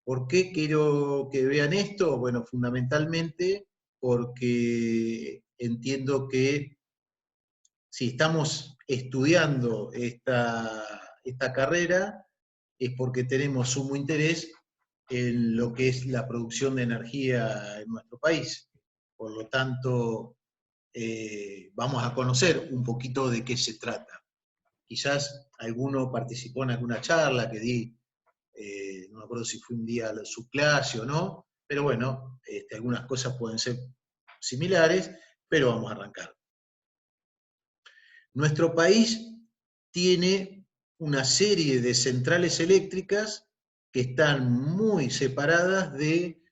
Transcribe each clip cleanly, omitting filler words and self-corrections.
¿Por qué quiero que vean esto? Bueno, fundamentalmente porque entiendo que si estamos estudiando esta carrera es porque tenemos sumo interés en lo que es la producción de energía en nuestro país. Por lo tanto, vamos a conocer un poquito de qué se trata. Quizás alguno participó en alguna charla que di, no me acuerdo si fue un día a su clase o no, pero bueno, algunas cosas pueden ser similares, pero vamos a arrancar. Nuestro país tiene una serie de centrales eléctricas que están muy separadas de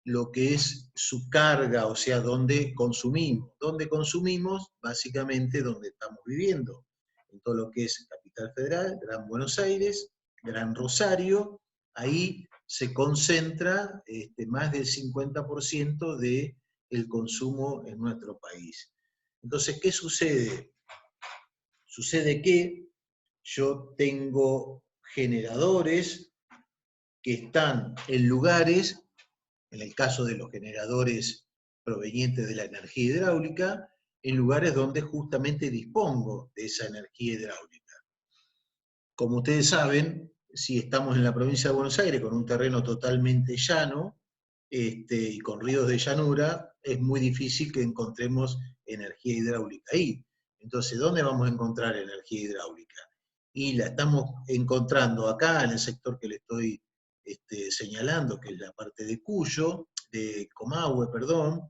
lo que es su carga, o sea, donde consumimos. Donde consumimos, básicamente, donde estamos viviendo, en todo lo que es Capital Federal, Gran Buenos Aires, Gran Rosario, ahí se concentra más del 50% del consumo en nuestro país. Entonces, ¿qué sucede? Sucede que yo tengo generadores que están en lugares, en el caso de los generadores provenientes de la energía hidráulica, en lugares donde justamente dispongo de esa energía hidráulica. Como ustedes saben, si estamos en la provincia de Buenos Aires con un terreno totalmente llano y con ríos de llanura, es muy difícil que encontremos energía hidráulica ahí. Entonces, ¿dónde vamos a encontrar energía hidráulica? Y la estamos encontrando acá en el sector que le estoy señalando, que es la parte de Cuyo, de Comahue, perdón,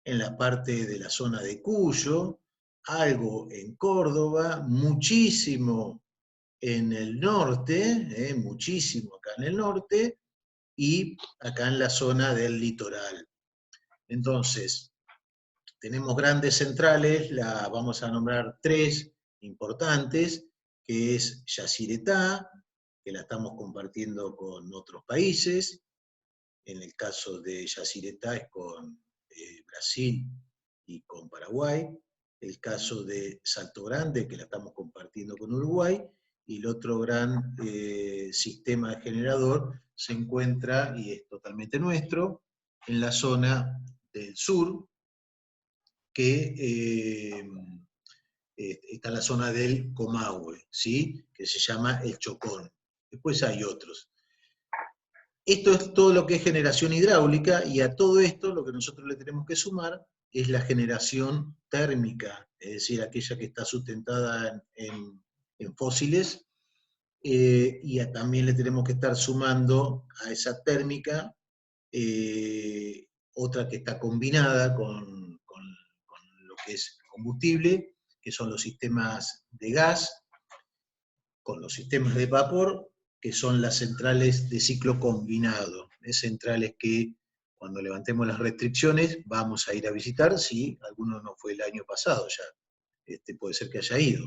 en la parte de la zona de Cuyo, algo en Córdoba, muchísimo en el norte, muchísimo acá en el norte, y acá en la zona del litoral. Entonces, tenemos grandes centrales, vamos a nombrar tres importantes, que es Yacyretá, que la estamos compartiendo con otros países, en el caso de Yacyretá es con Brasil y con Paraguay, el caso de Salto Grande, que la estamos compartiendo con Uruguay, y el otro gran sistema de generador se encuentra, y es totalmente nuestro, en la zona del sur, que está en la zona del Comahue, ¿sí? Que se llama el Chocón. Después hay otros. Esto es todo lo que es generación hidráulica, y a todo esto lo que nosotros le tenemos que sumar es la generación térmica, es decir, aquella que está sustentada en fósiles, y también le tenemos que estar sumando a esa térmica otra que está combinada con lo que es combustible, que son los sistemas de gas, con los sistemas de vapor, que son las centrales de ciclo combinado, centrales que cuando levantemos las restricciones vamos a ir a visitar, si alguno no fue el año pasado ya, puede ser que haya ido.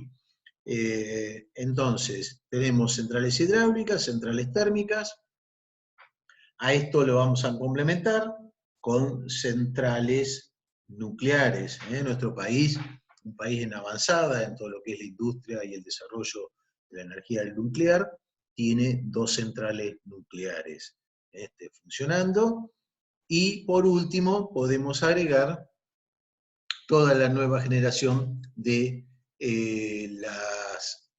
Entonces, tenemos centrales hidráulicas, centrales térmicas, a esto lo vamos a complementar con centrales nucleares. Nuestro país, un país en avanzada en todo lo que es la industria y el desarrollo de la energía nuclear, tiene dos centrales nucleares funcionando. Y por último, podemos agregar toda la nueva generación de las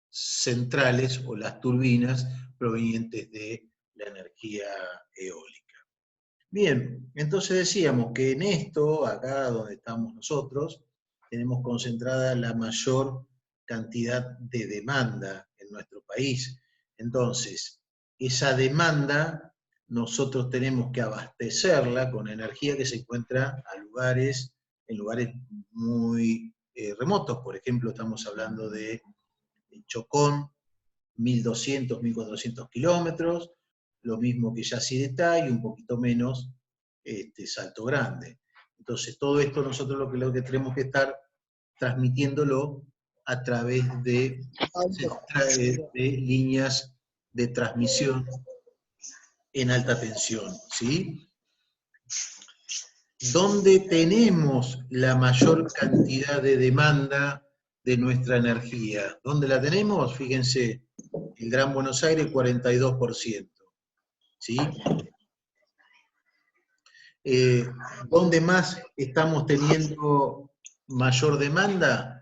centrales o las turbinas provenientes de la energía eólica. Bien, entonces decíamos que en esto, acá donde estamos nosotros, tenemos concentrada la mayor cantidad de demanda en nuestro país. Entonces, esa demanda nosotros tenemos que abastecerla con energía que se encuentra en lugares muy remotos. Por ejemplo, estamos hablando de Chocón, 1.200, 1.400 kilómetros, lo mismo que Yacyretá y un poquito menos Salto Grande. Entonces, todo esto nosotros lo que tenemos que estar transmitiéndolo a través de líneas de transmisión en alta tensión, ¿sí? ¿Dónde tenemos la mayor cantidad de demanda de nuestra energía? ¿Dónde la tenemos? Fíjense, el Gran Buenos Aires 42%, ¿sí? ¿Dónde más estamos teniendo mayor demanda?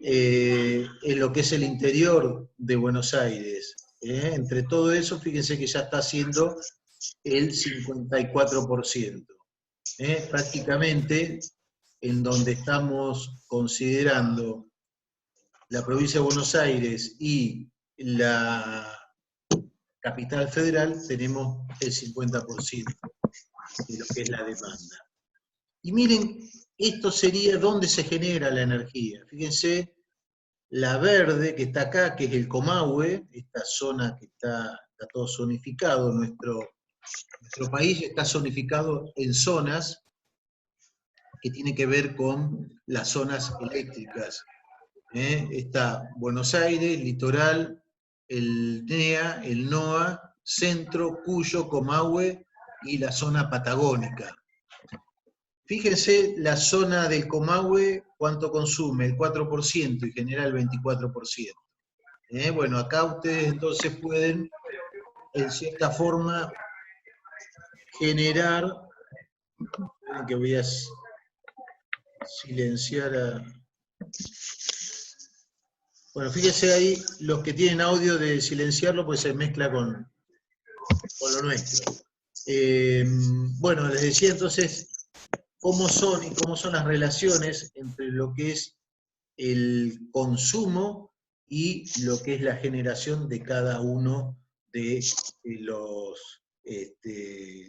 En lo que es el interior de Buenos Aires. Entre todo eso, fíjense que ya está siendo el 54%. Prácticamente en donde estamos considerando la provincia de Buenos Aires y la capital federal, tenemos el 50% de lo que es la demanda. Y miren, esto sería donde se genera la energía. Fíjense, la verde que está acá, que es el Comahue, esta zona que está todo zonificado, nuestro país está zonificado en zonas que tienen que ver con las zonas eléctricas. Está Buenos Aires, Litoral, el NEA, el NOA, Centro, Cuyo, Comahue y la zona patagónica. Fíjense la zona del Comahue, cuánto consume, el 4% y genera el 24%. Bueno, acá ustedes entonces pueden, en cierta forma, generar, que voy a silenciar a... Bueno, fíjense ahí, los que tienen audio de silenciarlo, pues se mezcla con lo nuestro. Bueno, les decía entonces cómo son y cómo son las relaciones entre lo que es el consumo y lo que es la generación de cada uno de los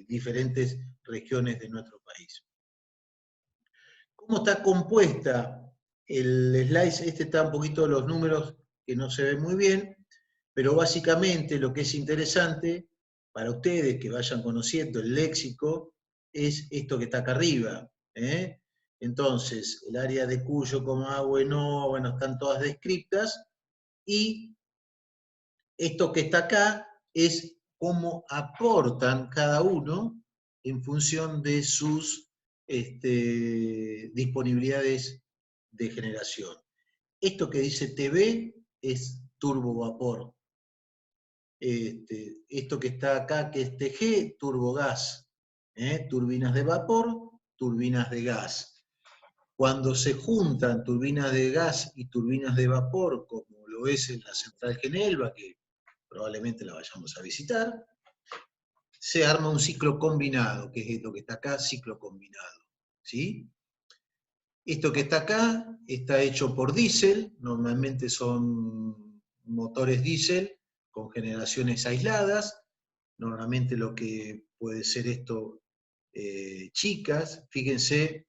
diferentes regiones de nuestro país. ¿Cómo está compuesta? El slide, está un poquito los números que no se ven muy bien, pero básicamente lo que es interesante para ustedes que vayan conociendo el léxico es esto que está acá arriba. Entonces, el área de Cuyo, Comahue, no, bueno, están todas descritas, y esto que está acá es cómo aportan cada uno en función de sus disponibilidades de generación. Esto que dice TV es turbovapor. Esto que está acá, que es TG, turbogás. Turbinas de vapor, turbinas de gas. Cuando se juntan turbinas de gas y turbinas de vapor, como lo es en la central Genelva, que probablemente la vayamos a visitar, se arma un ciclo combinado, que es lo que está acá, ciclo combinado. ¿Sí? Esto que está acá está hecho por diésel, normalmente son motores diésel con generaciones aisladas, normalmente lo que puede ser esto, chicas, fíjense,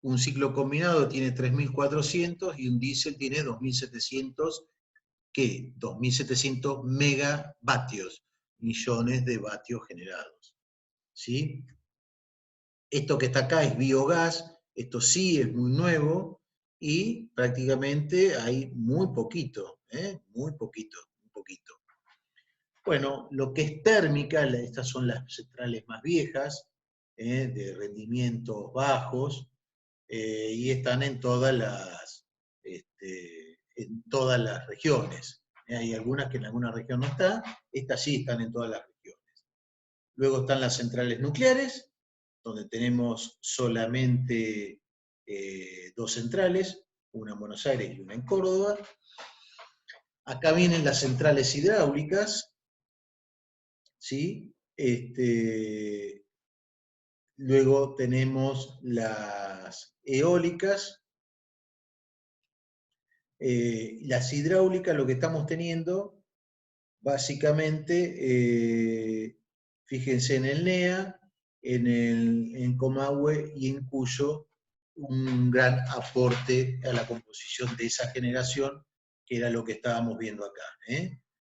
un ciclo combinado tiene 3.400 y un diésel tiene 2.700, ¿qué? 2.700 megavatios, millones de vatios generados. ¿Sí? Esto que está acá es biogás, esto sí es muy nuevo, y prácticamente hay muy poquito, muy poquito, un poquito. Bueno, lo que es térmica, estas son las centrales más viejas, de rendimientos bajos, y están en todas las regiones. Hay algunas que en alguna región no están, estas sí están en todas las regiones. Luego están las centrales nucleares, donde tenemos solamente 2 centrales, una en Buenos Aires y una en Córdoba. Acá vienen las centrales hidráulicas, ¿sí? Luego tenemos las eólicas. Las hidráulicas, lo que estamos teniendo, básicamente, fíjense en el NEA, en Comahue y en Cuyo, un gran aporte a la composición de esa generación, que era lo que estábamos viendo acá.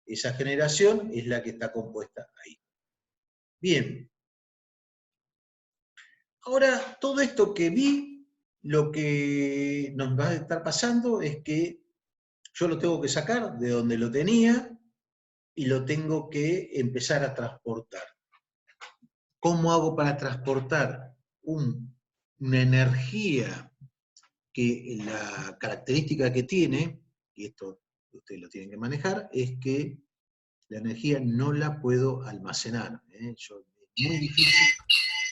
Esa generación es la que está compuesta ahí. Bien. Ahora, todo esto que vi, lo que nos va a estar pasando es que yo lo tengo que sacar de donde lo tenía y lo tengo que empezar a transportar. ¿Cómo hago para transportar una energía que la característica que tiene, y esto ustedes lo tienen que manejar, es que la energía no la puedo almacenar. Es muy difícil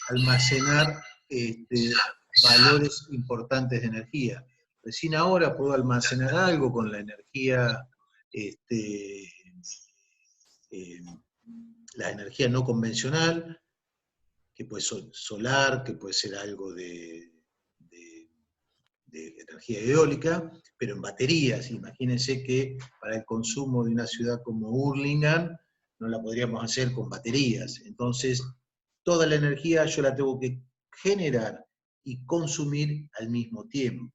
almacenar valores importantes de energía. Recién ahora puedo almacenar algo con la energía, la energía no convencional, que puede ser solar, que puede ser algo de energía eólica, pero en baterías. Imagínense que para el consumo de una ciudad como Hurlingham no la podríamos hacer con baterías. Entonces, toda la energía yo la tengo que generar y consumir al mismo tiempo.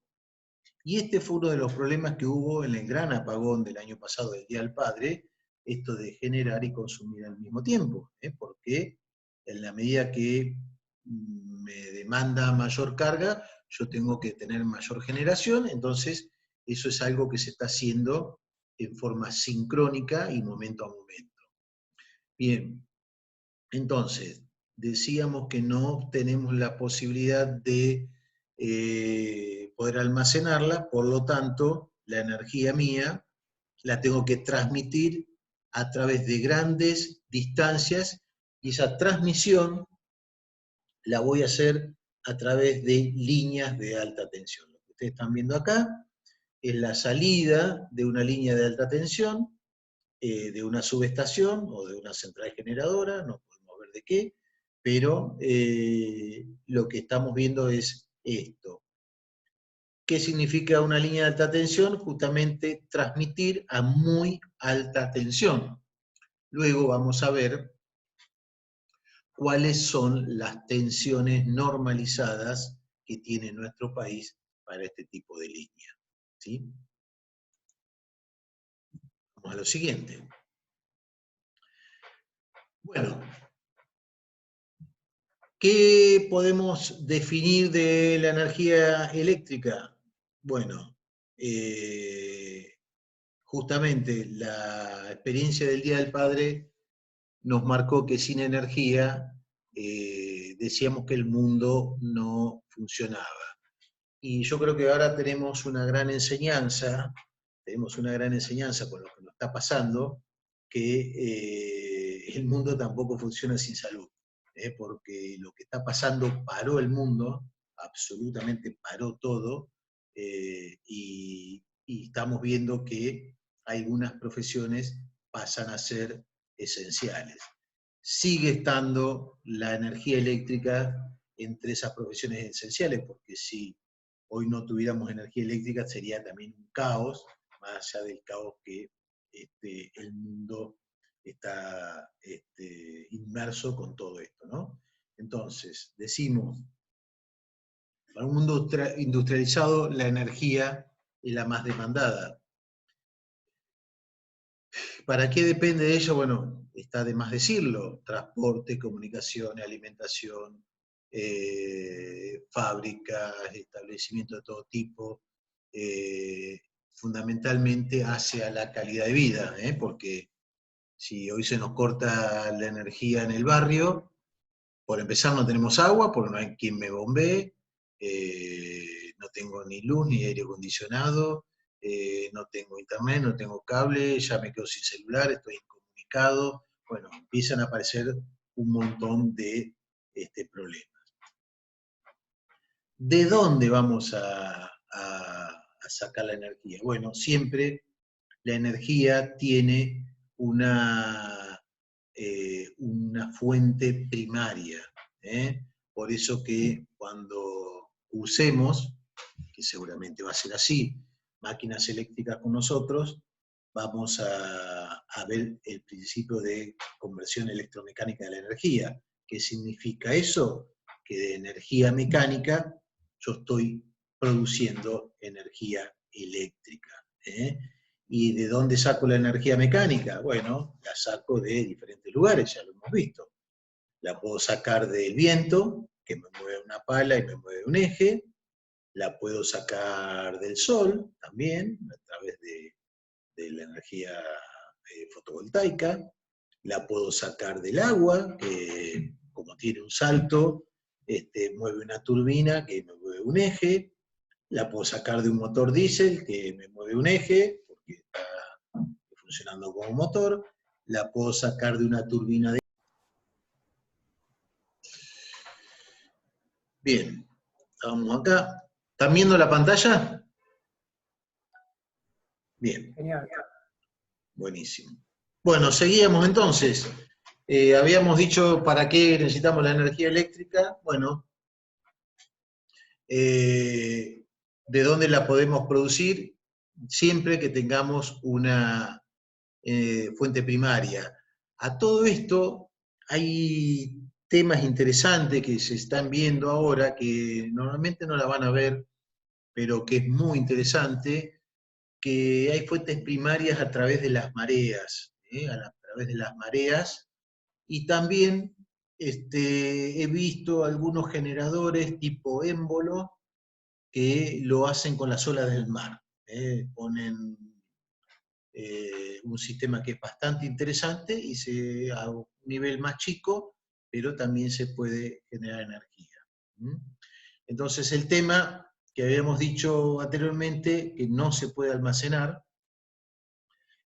Y este fue uno de los problemas que hubo en el gran apagón del año pasado, del Día del Padre, esto de generar y consumir al mismo tiempo, porque en la medida que me demanda mayor carga, yo tengo que tener mayor generación, entonces eso es algo que se está haciendo en forma sincrónica y momento a momento. Bien, entonces, decíamos que no tenemos la posibilidad de poder almacenarla, por lo tanto, la energía mía la tengo que transmitir a través de grandes distancias, y esa transmisión la voy a hacer a través de líneas de alta tensión. Lo que ustedes están viendo acá es la salida de una línea de alta tensión, de una subestación o de una central generadora, no podemos ver de qué, pero lo que estamos viendo es esto. ¿Qué significa una línea de alta tensión? Justamente transmitir a muy alta tensión. Luego vamos a ver cuáles son las tensiones normalizadas que tiene nuestro país para este tipo de línea. ¿Sí? Vamos a lo siguiente. Bueno, ¿qué podemos definir de la energía eléctrica? Bueno, justamente la experiencia del Día del Padre nos marcó que sin energía decíamos que el mundo no funcionaba. Y yo creo que ahora tenemos una gran enseñanza con lo que nos está pasando, que el mundo tampoco funciona sin salud, porque lo que está pasando paró el mundo, absolutamente paró todo, y estamos viendo que algunas profesiones pasan a ser esenciales. Sigue estando la energía eléctrica entre esas profesiones esenciales, porque si hoy no tuviéramos energía eléctrica sería también un caos, más allá del caos que el mundo está inmerso con todo esto, ¿no? Entonces, decimos, para un mundo industrializado la energía es la más demandada. ¿Para qué depende de ello? Bueno, está de más decirlo: transporte, comunicaciones, alimentación, fábricas, establecimientos de todo tipo, fundamentalmente hacia la calidad de vida, porque si hoy se nos corta la energía en el barrio, por empezar no tenemos agua, porque no hay quien me bombee, no tengo ni luz ni aire acondicionado, no tengo internet, no tengo cable, ya me quedo sin celular, estoy incomunicado. Bueno, empiezan a aparecer un montón de problemas. ¿De dónde vamos a sacar la energía? Bueno, siempre la energía tiene una fuente primaria. Por eso que cuando usemos, que seguramente va a ser así, máquinas eléctricas con nosotros, vamos a ver el principio de conversión electromecánica de la energía. ¿Qué significa eso? Que de energía mecánica yo estoy produciendo energía eléctrica. ¿Y de dónde saco la energía mecánica? Bueno, la saco de diferentes lugares, ya lo hemos visto. La puedo sacar del viento, que me mueve una pala y me mueve un eje. La puedo sacar del sol también, a través de la energía fotovoltaica. La puedo sacar del agua, que como tiene un salto, mueve una turbina que me mueve un eje. La puedo sacar de un motor diésel que me mueve un eje, porque está funcionando como motor. la puedo sacar de una turbina de... Bien, estamos acá. ¿Están viendo la pantalla? Bien. Genial. Buenísimo. Bueno, seguíamos entonces. Habíamos dicho para qué necesitamos la energía eléctrica. Bueno, ¿de dónde la podemos producir? Siempre que tengamos una fuente primaria. A todo esto hay temas interesantes que se están viendo ahora, que normalmente no la van a ver, pero que es muy interesante, que hay fuentes primarias a través de las mareas, a través de las mareas, y también he visto algunos generadores tipo émbolo que lo hacen con las olas del mar. Ponen un sistema que es bastante interesante y a un nivel más chico, pero también se puede generar energía. Entonces el tema que habíamos dicho anteriormente, que no se puede almacenar,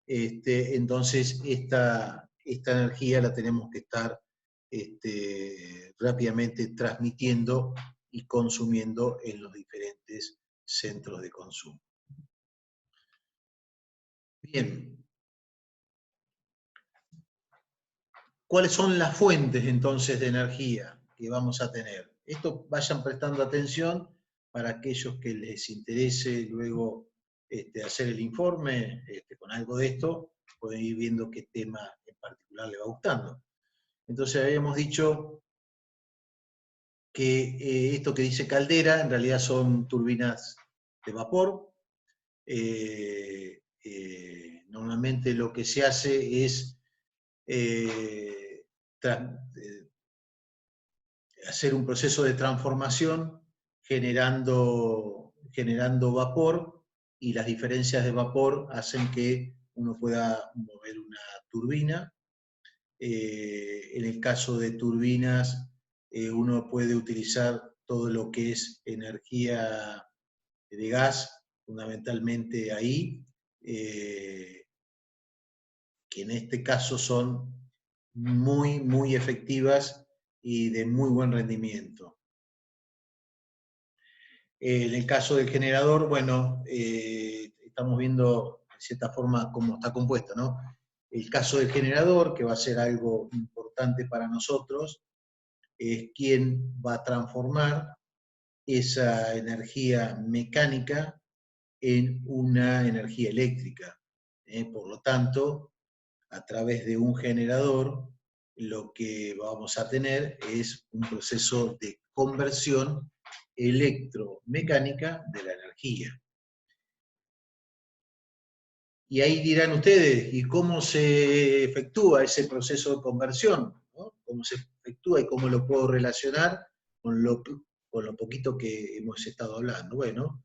entonces esta energía la tenemos que estar rápidamente transmitiendo y consumiendo en los diferentes centros de consumo. Bien. ¿Cuáles son las fuentes entonces de energía que vamos a tener? Esto vayan prestando atención para aquellos que les interese luego hacer el informe con algo de esto, pueden ir viendo qué tema en particular le va gustando. Entonces habíamos dicho que esto que dice caldera en realidad son turbinas de vapor. Normalmente lo que se hace es hacer un proceso de transformación generando vapor, y las diferencias de vapor hacen que uno pueda mover una turbina. En el caso de turbinas, uno puede utilizar todo lo que es energía de gas, fundamentalmente ahí, que en este caso son muy, muy efectivas y de muy buen rendimiento. En el caso del generador, bueno, estamos viendo de cierta forma cómo está compuesto, ¿no? El caso del generador, que va a ser algo importante para nosotros, es quien va a transformar esa energía mecánica en una energía eléctrica. Por lo tanto, a través de un generador, lo que vamos a tener es un proceso de conversión electromecánica de la energía. Y ahí dirán ustedes, ¿y cómo se efectúa ese proceso de conversión? ¿No? ¿Cómo se efectúa y cómo lo puedo relacionar con lo poquito que hemos estado hablando? Bueno,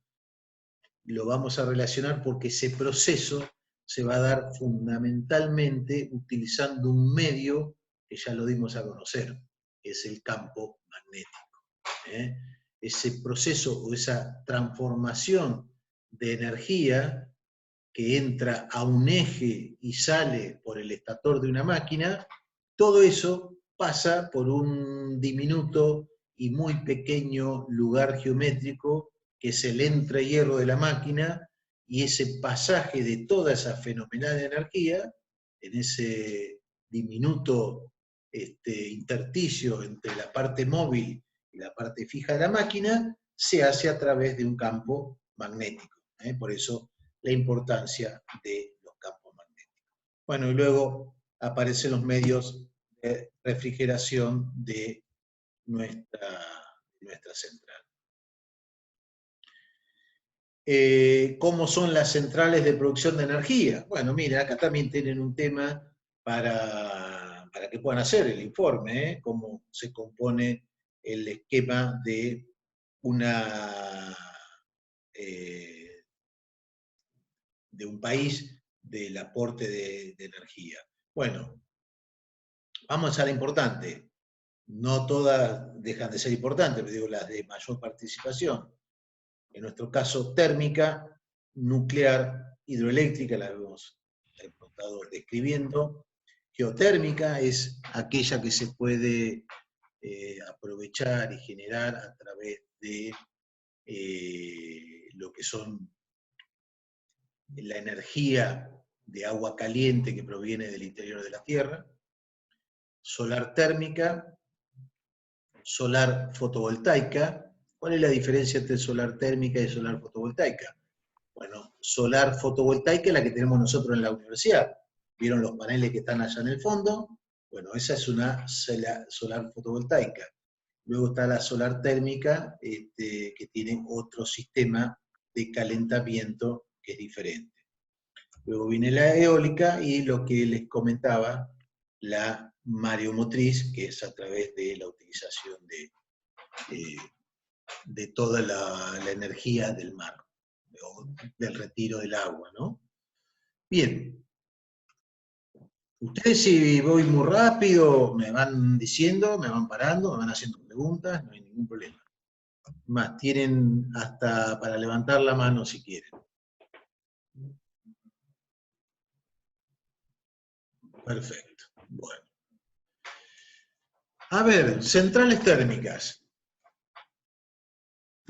lo vamos a relacionar porque ese proceso se va a dar fundamentalmente utilizando un medio que ya lo dimos a conocer, que es el campo magnético. Ese proceso o esa transformación de energía que entra a un eje y sale por el estator de una máquina, todo eso pasa por un diminuto y muy pequeño lugar geométrico que es el entrehierro de la máquina, y ese pasaje de toda esa fenomenal energía en ese diminuto intersticio entre la parte móvil y la parte fija de la máquina se hace a través de un campo magnético. Por eso la importancia de los campos magnéticos. Bueno, y luego aparecen los medios de refrigeración de nuestra central. ¿Cómo son las centrales de producción de energía? Bueno, mira, acá también tienen un tema para que puedan hacer el informe, cómo se compone el esquema de de un país del aporte de energía. Bueno, vamos a la importante. No todas dejan de ser importantes, pero digo las de mayor participación. En nuestro caso, térmica, nuclear, hidroeléctrica, la hemos estado describiendo, geotérmica es aquella que se puede aprovechar y generar a través de lo que son la energía de agua caliente que proviene del interior de la Tierra, solar térmica, solar fotovoltaica. ¿Cuál es la diferencia entre solar térmica y solar fotovoltaica? Bueno, solar fotovoltaica es la que tenemos nosotros en la universidad. ¿Vieron los paneles que están allá en el fondo? Bueno, esa es una solar fotovoltaica. Luego está la solar térmica, que tiene otro sistema de calentamiento que es diferente. Luego viene la eólica y lo que les comentaba, la mareomotriz, que es a través de la utilización de toda la energía del mar, o del retiro del agua, ¿no? Bien. Ustedes, si voy muy rápido, me van diciendo, me van parando, me van haciendo preguntas, no hay ningún problema. Más, tienen hasta para levantar la mano si quieren. Perfecto. Bueno. A ver, centrales térmicas.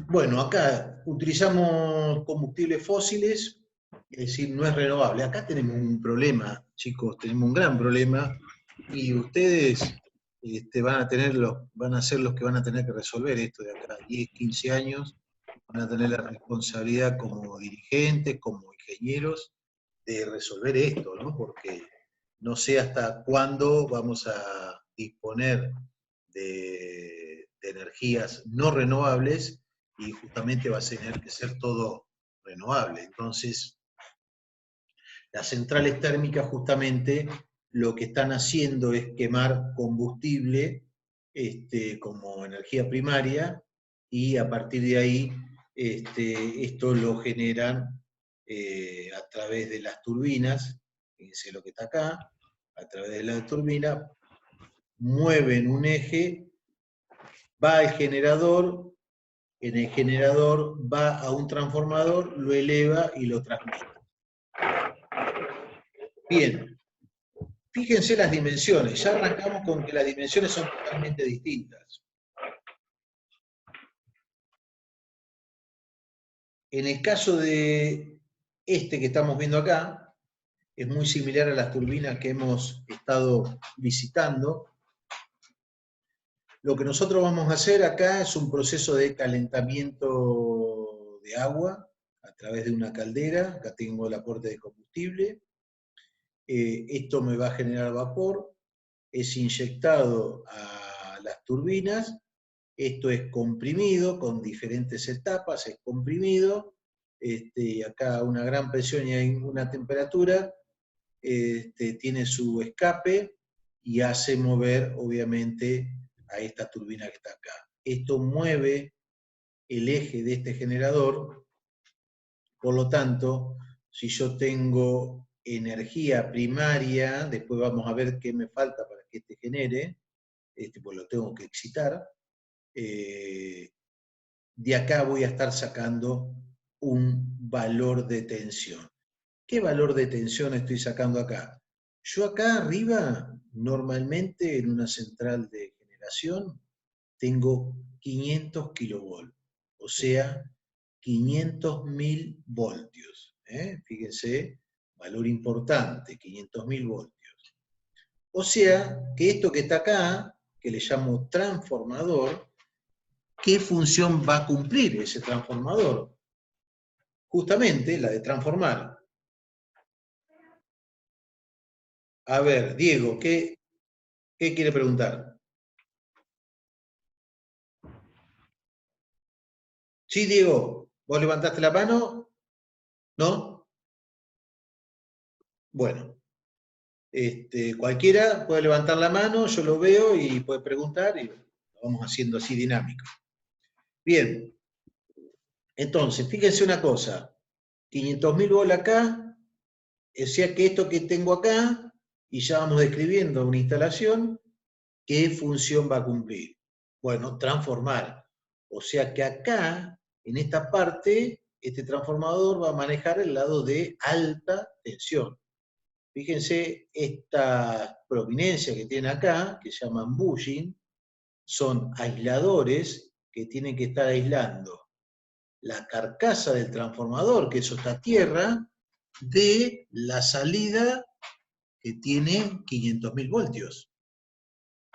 Bueno, acá utilizamos combustibles fósiles, es decir, no es renovable. Acá tenemos un problema, chicos, tenemos un gran problema, y ustedes van a ser los que van a tener que resolver esto de acá a 10, 15 años, van a tener la responsabilidad como dirigentes, como ingenieros, de resolver esto, ¿no? Porque no sé hasta cuándo vamos a disponer de energías no renovables, y justamente va a tener que ser todo renovable. Entonces, las centrales térmicas justamente lo que están haciendo es quemar combustible como energía primaria, y a partir de ahí esto lo generan a través de las turbinas. Fíjense lo que está acá, a través de la turbina, mueven un eje, va al generador, en el generador va a un transformador, lo eleva y lo transmite. Bien, fíjense las dimensiones, ya arrancamos con que las dimensiones son totalmente distintas. En el caso de que estamos viendo acá, es muy similar a las turbinas que hemos estado visitando. Lo que nosotros vamos a hacer acá es un proceso de calentamiento de agua a través de una caldera. Acá tengo el aporte de combustible. Esto me va a generar vapor, es inyectado a las turbinas, esto es comprimido con diferentes etapas, es comprimido, acá a una gran presión y hay una temperatura, tiene su escape y hace mover, obviamente, a esta turbina que está acá. Esto mueve el eje de este generador, por lo tanto, si yo tengo energía primaria, después vamos a ver qué me falta para que genere, pues lo tengo que excitar, de acá voy a estar sacando un valor de tensión. ¿Qué valor de tensión estoy sacando acá? Yo acá arriba, normalmente en una central de generación, tengo 500 kilovolts, o sea, 500.000 voltios. Fíjense, valor importante, 500.000 voltios. O sea, que esto que está acá, que le llamo transformador, ¿qué función va a cumplir ese transformador? Justamente la de transformar. A ver, Diego, ¿qué quiere preguntar? Sí, Diego, ¿vos levantaste la mano? ¿No? Bueno, cualquiera puede levantar la mano, yo lo veo y puede preguntar y lo vamos haciendo así dinámico. Bien, entonces, fíjense una cosa, 500.000 volts acá, o sea que esto que tengo acá, y ya vamos describiendo una instalación, ¿qué función va a cumplir? Bueno, transformar. O sea que acá, en esta parte, este transformador va a manejar el lado de alta tensión. Fíjense, estas prominencias que tienen acá, que se llaman bushing, son aisladores que tienen que estar aislando la carcasa del transformador, que eso está a tierra, de la salida que tiene 500.000 voltios.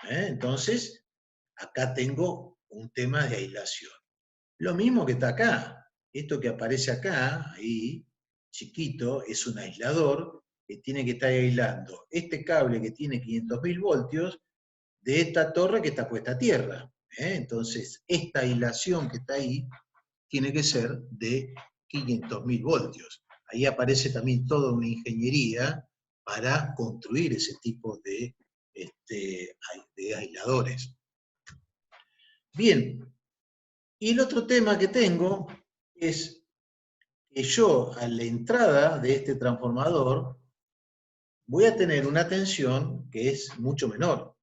Entonces, acá tengo un tema de aislación. Lo mismo que está acá. Esto que aparece acá, ahí, chiquito, es un aislador que tiene que estar aislando este cable que tiene 500.000 voltios de esta torre que está puesta a tierra. Entonces, esta aislación que está ahí tiene que ser de 500.000 voltios. Ahí aparece también toda una ingeniería para construir ese tipo de aisladores. Bien, y el otro tema que tengo es que yo a la entrada de este transformador voy a tener una tensión que es mucho menor,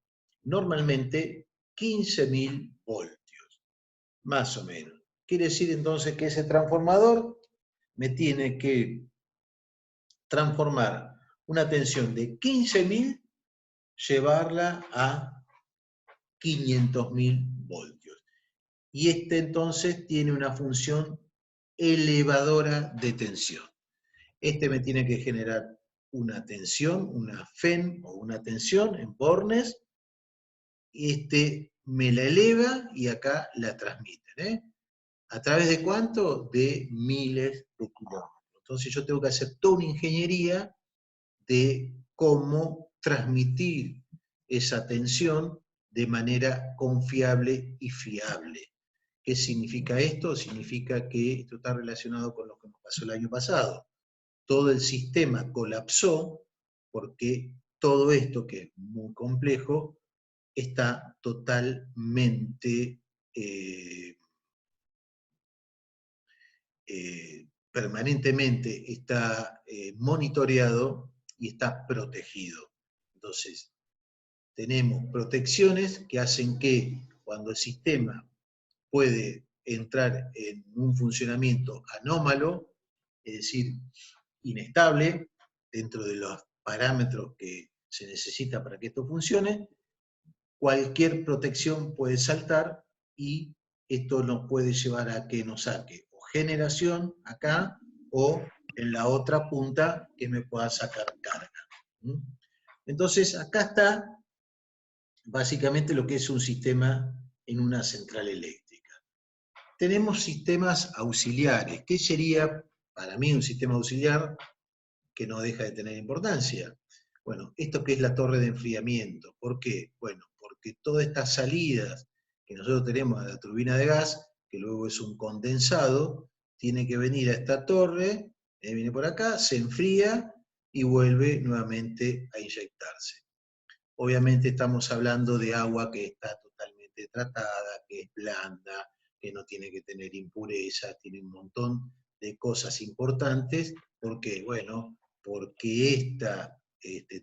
normalmente 15.000 voltios, más o menos. Quiere decir entonces que ese transformador me tiene que transformar una tensión de 15.000, llevarla a 500.000 voltios. Y este entonces tiene una función elevadora de tensión. Este me tiene que generar una tensión, una FEN o una tensión en bornes, y este me la eleva y acá la transmiten. ¿A través de cuánto? De miles de kilómetros. Entonces yo tengo que hacer toda una ingeniería de cómo transmitir esa tensión de manera confiable y fiable. ¿Qué significa esto? Significa que esto está relacionado con lo que nos pasó el año pasado. Todo el sistema colapsó porque todo esto, que es muy complejo, está totalmente permanentemente está monitoreado y está protegido. Entonces, tenemos protecciones que hacen que cuando el sistema puede entrar en un funcionamiento anómalo, es decir, inestable, dentro de los parámetros que se necesita para que esto funcione, cualquier protección puede saltar y esto nos puede llevar a que nos saque o generación acá o en la otra punta que me pueda sacar carga. Entonces acá está básicamente lo que es un sistema en una central eléctrica. Tenemos sistemas auxiliares. ¿Qué sería para mí un sistema auxiliar que no deja de tener importancia? Bueno, esto que es la torre de enfriamiento. ¿Por qué? Bueno, porque todas estas salidas que nosotros tenemos a la turbina de gas, que luego es un condensado, tiene que venir a esta torre, viene por acá, se enfría y vuelve nuevamente a inyectarse. Obviamente estamos hablando de agua que está totalmente tratada, que es blanda, que no tiene que tener impurezas, tiene un montón de cosas importantes. ¿Por qué? Bueno, porque esta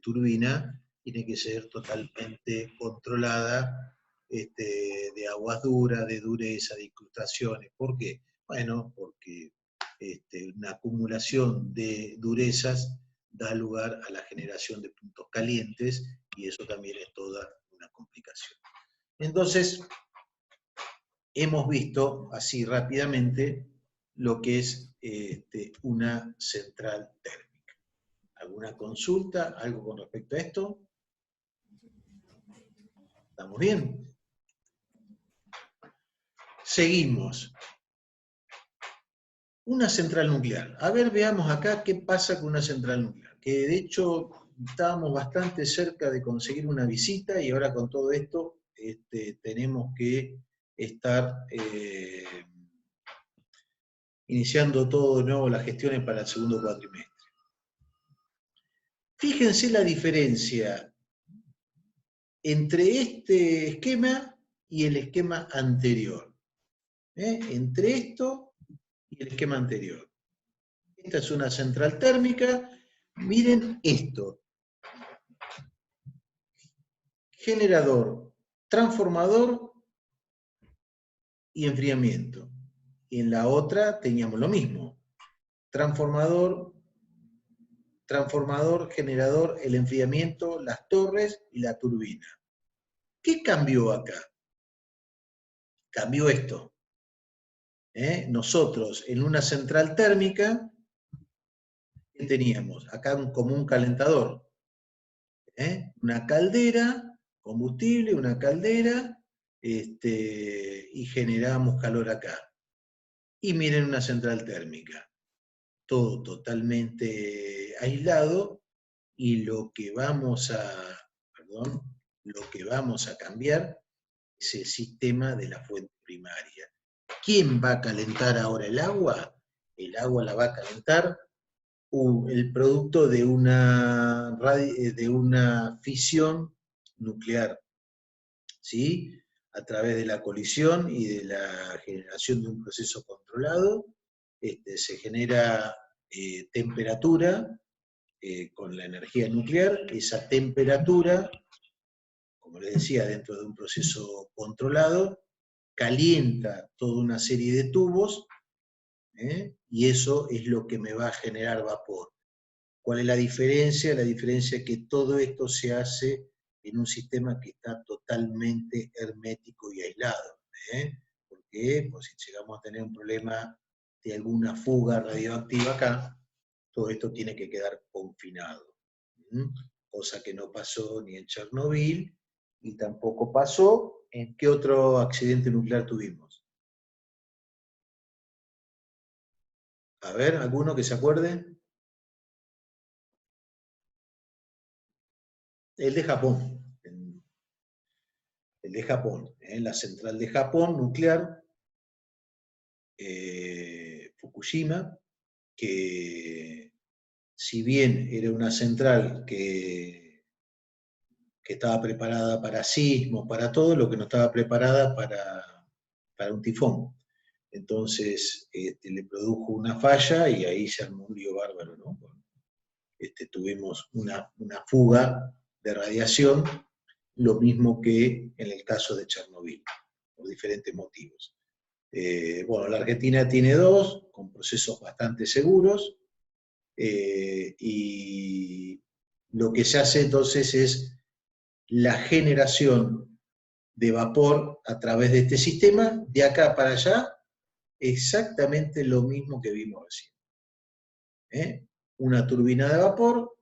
turbina tiene que ser totalmente controlada, de aguas duras, de dureza, de incrustaciones. ¿Por qué? Bueno, porque una acumulación de durezas da lugar a la generación de puntos calientes y eso también es toda una complicación. Entonces, hemos visto así rápidamente lo que es una central térmica. ¿Alguna consulta? ¿Algo con respecto a esto? ¿Estamos bien? Seguimos. Una central nuclear. A ver, veamos acá qué pasa con una central nuclear. Que de hecho estábamos bastante cerca de conseguir una visita y ahora con todo esto tenemos que estar iniciando todo de nuevo las gestiones para el segundo cuatrimestre. Fíjense la diferencia entre este esquema y el esquema anterior. Entre esto y el esquema anterior. Esta es una central térmica. Miren esto. Generador, transformador y enfriamiento. Y en la otra teníamos lo mismo. Transformador, transformador, generador, el enfriamiento, las torres y la turbina. ¿Qué cambió acá? Cambió esto. Nosotros en una central térmica, ¿qué teníamos? Acá como un calentador. Una caldera, combustible, una caldera, y generamos calor acá. Y miren una central térmica. Todo totalmente aislado, y lo que vamos a cambiar es el sistema de la fuente primaria. ¿Quién va a calentar ahora el agua? El agua la va a calentar el producto de una fisión nuclear, ¿sí? A través de la colisión y de la generación de un proceso controlado, se genera temperatura con la energía nuclear. Esa temperatura, como les decía, dentro de un proceso controlado, calienta toda una serie de tubos, y eso es lo que me va a generar vapor. ¿Cuál es la diferencia? La diferencia es que todo esto se hace en un sistema que está totalmente hermético y aislado. ¿Por qué? Pues si llegamos a tener un problema de alguna fuga radioactiva acá, todo esto tiene que quedar confinado. Cosa que no pasó ni en Chernobyl, y tampoco pasó en qué otro accidente nuclear tuvimos. A ver, ¿alguno que se acuerde? El de Japón. El de Japón, la central de Japón nuclear, Fukushima, que si bien era una central que estaba preparada para sismos, para todo, lo que no estaba preparada para un tifón. Entonces le produjo una falla y ahí se armó un lío bárbaro, ¿no? Tuvimos una fuga de radiación, lo mismo que en el caso de Chernobyl, por diferentes motivos. Bueno, la Argentina tiene dos, con procesos bastante seguros, y lo que se hace entonces es la generación de vapor a través de este sistema, de acá para allá, exactamente lo mismo que vimos recién. Una turbina de vapor,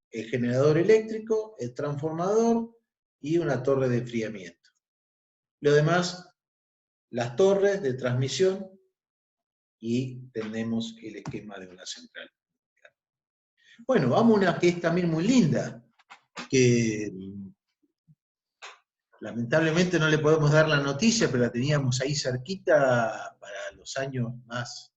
el generador eléctrico, el transformador y una torre de enfriamiento. Lo demás, las torres de transmisión, y tenemos el esquema de una central. Bueno, vamos a una que es también muy linda, que lamentablemente no le podemos dar la noticia, pero la teníamos ahí cerquita para los años más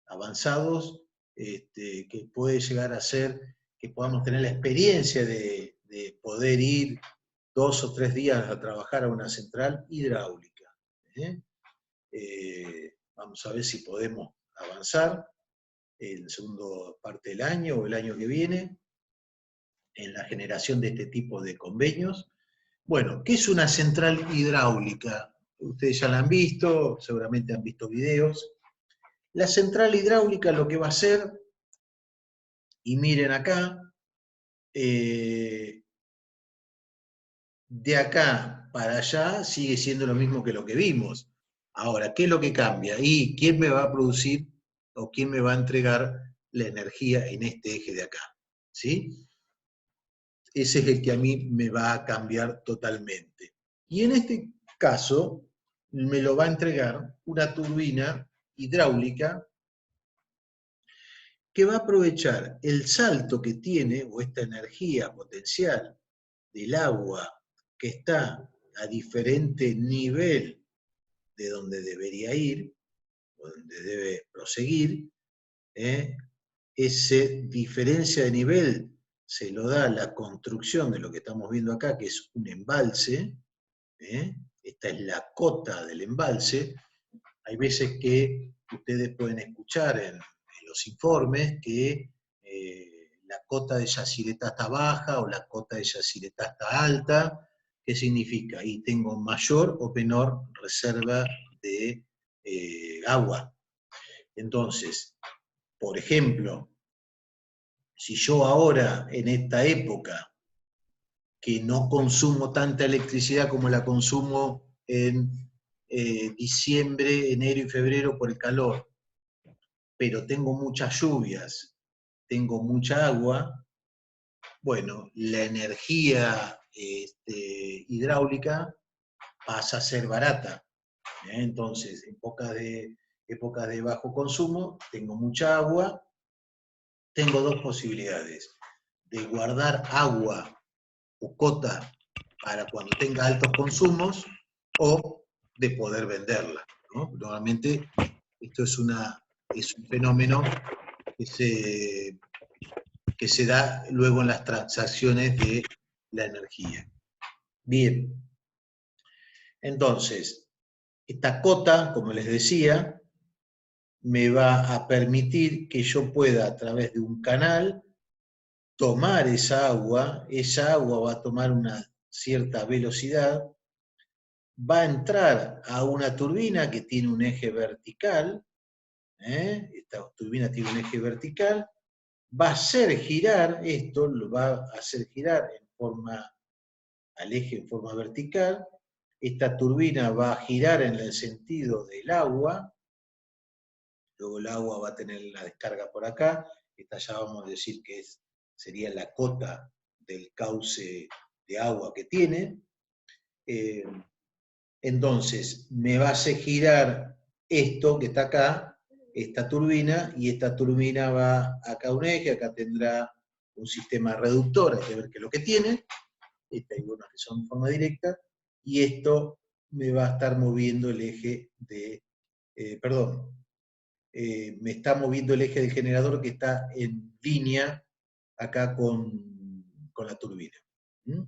avanzados, que puede llegar a ser que podamos tener la experiencia de poder ir 2 o 3 días a trabajar a una central hidráulica. Vamos a ver si podemos avanzar en la segunda parte del año o el año que viene en la generación de este tipo de convenios. Bueno, ¿qué es una central hidráulica? Ustedes ya la han visto, seguramente han visto videos. La central hidráulica lo que va a hacer, y miren acá, de acá para allá sigue siendo lo mismo que lo que vimos. Ahora, ¿qué es lo que cambia? ¿Y quién me va a producir o quién me va a entregar la energía en este eje de acá? ¿Sí? Ese es el que a mí me va a cambiar totalmente. Y en este caso, me lo va a entregar una turbina hidráulica que va a aprovechar el salto que tiene, o esta energía potencial del agua que está a diferente nivel de donde debería ir, o donde debe proseguir. Esa diferencia de nivel se lo da la construcción de lo que estamos viendo acá, que es un embalse. Esta es la cota del embalse. Hay veces que ustedes pueden escuchar en los informes que la cota de Yacyretá está baja o la cota de Yacyretá está alta. ¿Qué significa? Y tengo mayor o menor reserva de agua. Entonces, por ejemplo, si yo ahora, en esta época, que no consumo tanta electricidad como la consumo en diciembre, enero y febrero por el calor, pero tengo muchas lluvias, tengo mucha agua, bueno, la energía hidráulica pasa a ser barata. Entonces, en épocas de bajo consumo, tengo mucha agua, tengo dos posibilidades: de guardar agua o cota para cuando tenga altos consumos, o de poder venderla, ¿no? Normalmente esto es un fenómeno que que se da luego en las transacciones de la energía. Bien, entonces, esta cota, como les decía, me va a permitir que yo pueda, a través de un canal, tomar esa agua va a tomar una cierta velocidad, va a entrar a una turbina que tiene un eje vertical, esta turbina tiene un eje vertical, va a hacer girar esto, lo va a hacer girar al eje en forma vertical, esta turbina va a girar en el sentido del agua, luego el agua va a tener la descarga por acá, esta ya vamos a decir que sería la cota del cauce de agua que tiene. Entonces, me va a hacer girar esto que está acá, esta turbina, y esta turbina va acá a un eje, acá tendrá un sistema reductor, hay que ver qué es lo que tiene, hay unas que son en forma directa, y esto me va a estar moviendo el eje me está moviendo el eje del generador que está en línea acá con la turbina. ¿Mm?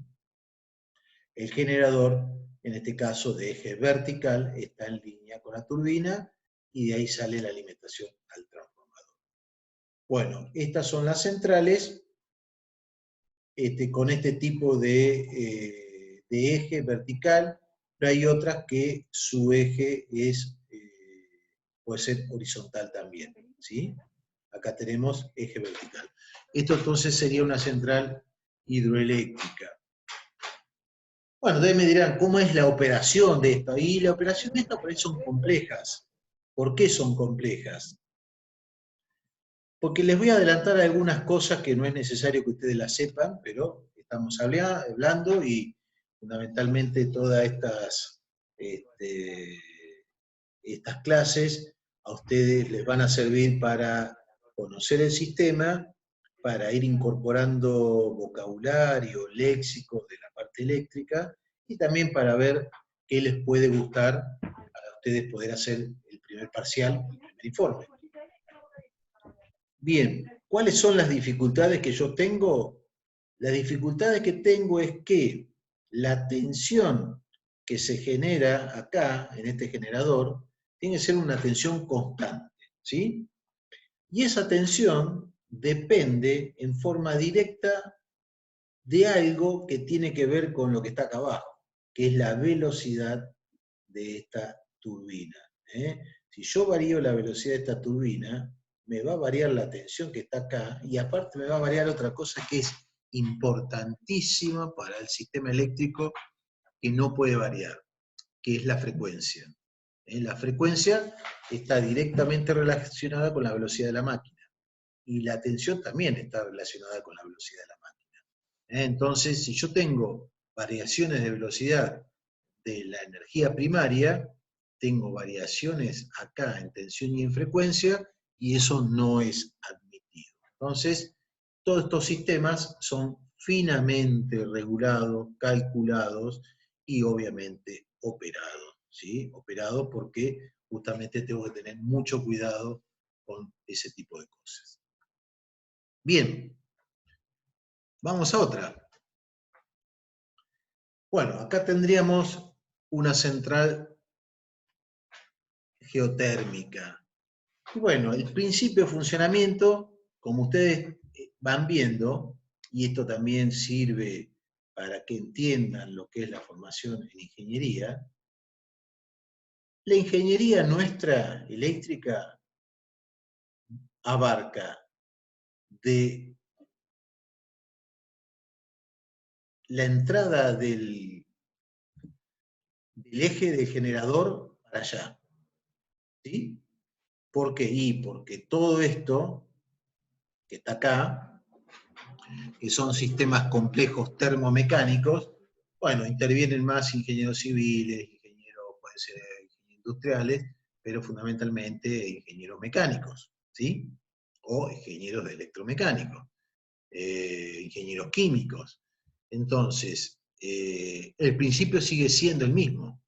El generador, en este caso de eje vertical, está en línea con la turbina y de ahí sale la alimentación al transformador. Bueno, estas son las centrales con este tipo de eje vertical, pero hay otras que su eje puede ser horizontal también, ¿sí? Acá tenemos eje vertical. Esto entonces sería una central hidroeléctrica. Bueno, ustedes me dirán, ¿cómo es la operación de esto? Y la operación de esto por ahí son complejas. ¿Por qué son complejas? Porque les voy a adelantar algunas cosas que no es necesario que ustedes las sepan, pero estamos hablando y fundamentalmente todas estas clases a ustedes les van a servir para conocer el sistema, para ir incorporando vocabulario, léxico de la parte eléctrica, y también para ver qué les puede gustar para ustedes poder hacer el primer parcial, el primer informe. Bien, ¿cuáles son las dificultades que yo tengo? Las dificultades que tengo es que la tensión que se genera acá, en este generador, tiene que ser una tensión constante, ¿sí? Y esa tensión depende en forma directa de algo que tiene que ver con lo que está acá abajo, que es la velocidad de esta turbina. Si yo varío la velocidad de esta turbina, me va a variar la tensión que está acá, y aparte me va a variar otra cosa que es importantísima para el sistema eléctrico, que no puede variar, que es la frecuencia. La frecuencia está directamente relacionada con la velocidad de la máquina, y la tensión también está relacionada con la velocidad de la máquina. Entonces, si yo tengo variaciones de velocidad de la energía primaria, tengo variaciones acá en tensión y en frecuencia, y eso no es admitido. Entonces, todos estos sistemas son finamente regulados, calculados y obviamente operados, ¿sí? Operados porque justamente tengo que tener mucho cuidado con ese tipo de cosas. Bien, vamos a otra. Bueno, acá tendríamos una central geotérmica. Y bueno, el principio de funcionamiento, como ustedes van viendo, y esto también sirve para que entiendan lo que es la formación en ingeniería, la ingeniería nuestra eléctrica abarca de la entrada del eje del generador para allá. ¿Sí? ¿Por qué? Y porque todo esto que está acá, que son sistemas complejos termomecánicos, bueno, intervienen más ingenieros civiles, ingenieros, pueden ser ingenieros industriales, pero fundamentalmente ingenieros mecánicos, ¿sí? O ingenieros electromecánicos, ingenieros químicos. Entonces, el principio sigue siendo el mismo.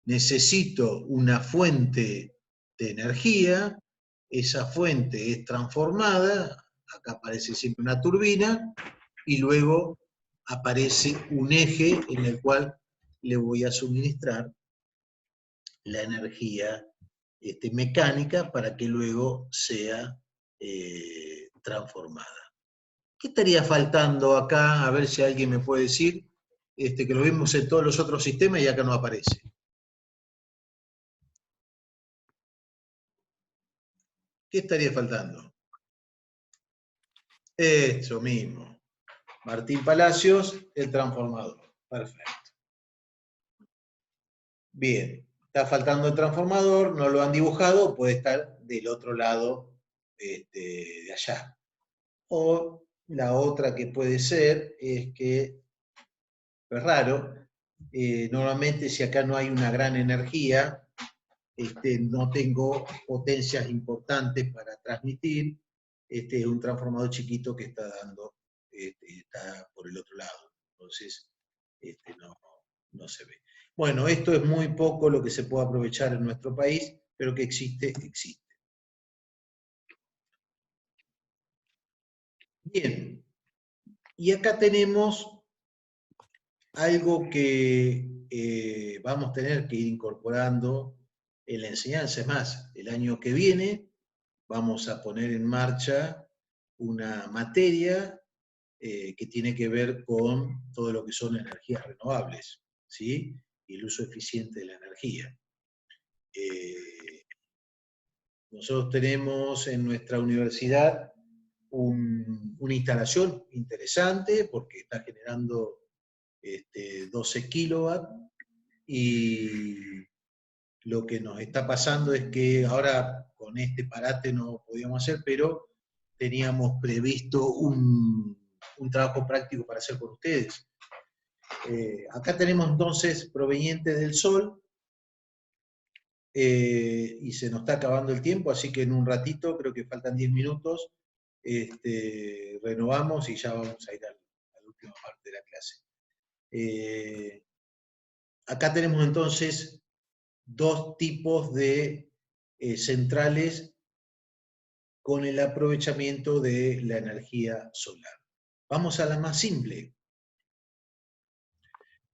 Necesito una fuente de energía, esa fuente es transformada, acá aparece siempre una turbina, y luego aparece un eje en el cual le voy a suministrar la energía mecánica para que luego sea transformada. ¿Qué estaría faltando acá? A ver si alguien me puede decir, que lo vemos en todos los otros sistemas y acá no aparece. ¿Qué estaría faltando? Eso mismo. Martín Palacios, el transformador. Perfecto. Bien. Está faltando el transformador, no lo han dibujado, puede estar del otro lado de allá. O la otra que puede ser es que, es raro, normalmente si acá no hay una gran energía, no tengo potencias importantes para transmitir, es un transformador chiquito que está dando, está por el otro lado, entonces no se ve. Bueno, esto es muy poco lo que se puede aprovechar en nuestro país, pero que existe, existe. Bien, y acá tenemos algo que vamos a tener que ir incorporando en la enseñanza. Es más, el año que viene vamos a poner en marcha una materia que tiene que ver con todo lo que son energías renovables, ¿sí? Y el uso eficiente de la energía. Nosotros tenemos en nuestra universidad una instalación interesante porque está generando 12 kilowatts y lo que nos está pasando es que ahora con este parate no podíamos hacer, pero teníamos previsto un trabajo práctico para hacer con ustedes. Acá tenemos entonces proveniente del sol, y se nos está acabando el tiempo, así que en un ratito, creo que faltan 10 minutos, renovamos y ya vamos a ir a la última parte de la clase. Acá tenemos entonces dos tipos de centrales con el aprovechamiento de la energía solar. Vamos a la más simple.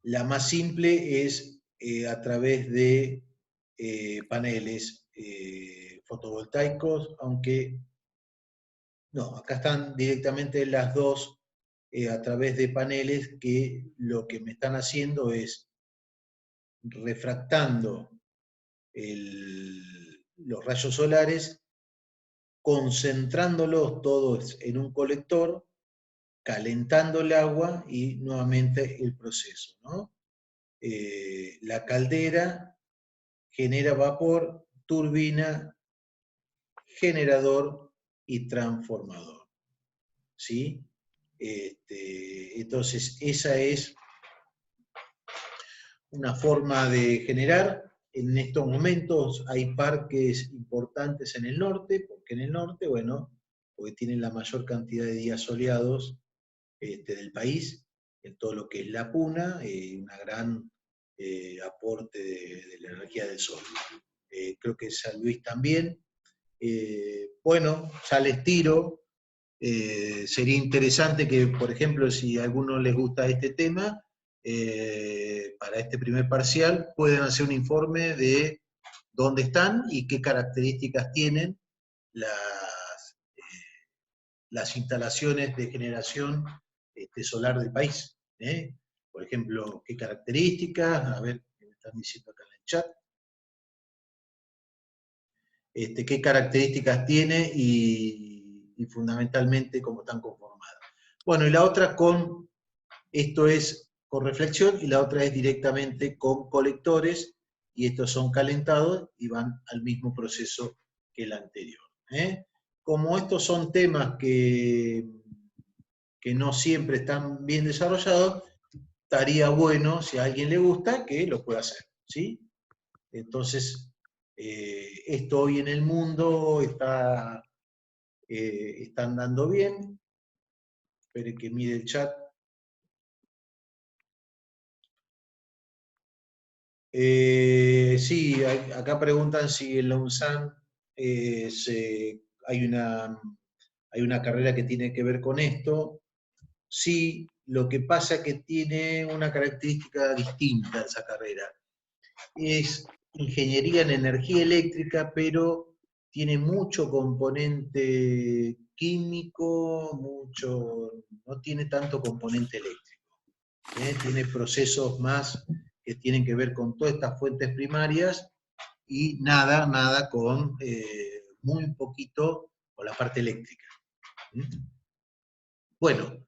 La más simple es a través de paneles fotovoltaicos, aunque no, acá están directamente las dos a través de paneles que lo que me están haciendo es refractando los rayos solares, concentrándolos todos en un colector, calentando el agua y nuevamente el proceso, ¿no? La caldera genera vapor, turbina, generador y transformador, ¿sí? Entonces, esa es una forma de generar. En estos momentos hay parques importantes en el norte, porque en el norte, bueno, porque tienen la mayor cantidad de días soleados del país, en todo lo que es la Puna, una gran aporte de la energía del sol. Creo que San Luis también. Bueno, ya les tiro. Sería interesante que, por ejemplo, si a alguno les gusta este tema, para este primer parcial, pueden hacer un informe de dónde están y qué características tienen las instalaciones de generación solar del país. Por ejemplo, qué características, a ver, ¿qué me están diciendo acá en el chat? Qué características tiene y fundamentalmente cómo están conformadas. Bueno, y la otra con Esto es con reflexión y la otra es directamente con colectores, y estos son calentados y van al mismo proceso que el anterior. Como estos son temas que no siempre están bien desarrollados, estaría bueno, si a alguien le gusta, que lo pueda hacer, ¿sí? Entonces, esto hoy en el mundo está andando bien. Espere que mire el chat. Sí, acá preguntan si en la UNSAM hay una carrera que tiene que ver con esto. Sí, lo que pasa es que tiene una característica distinta esa carrera. Es ingeniería en energía eléctrica, pero tiene mucho componente químico, no tiene tanto componente eléctrico. Tiene procesos más que tienen que ver con todas estas fuentes primarias y nada con, muy poquito con la parte eléctrica. Bueno,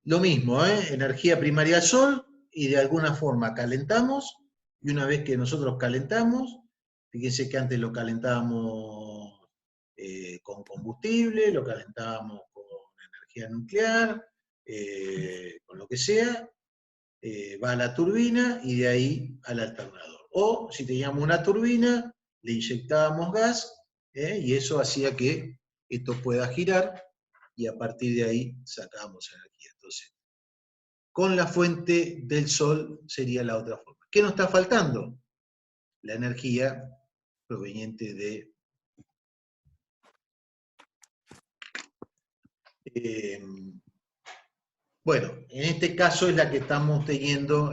lo mismo, energía primaria al sol, y de alguna forma calentamos, y una vez que nosotros calentamos, fíjense que antes lo calentábamos con combustible, lo calentábamos con energía nuclear, con lo que sea, va a la turbina y de ahí al alternador. O si teníamos una turbina, le inyectábamos gas, y eso hacía que esto pueda girar, y a partir de ahí sacábamos energía. Entonces, con la fuente del sol sería la otra forma. ¿Qué nos está faltando? La energía proveniente de bueno, en este caso es la que estamos teniendo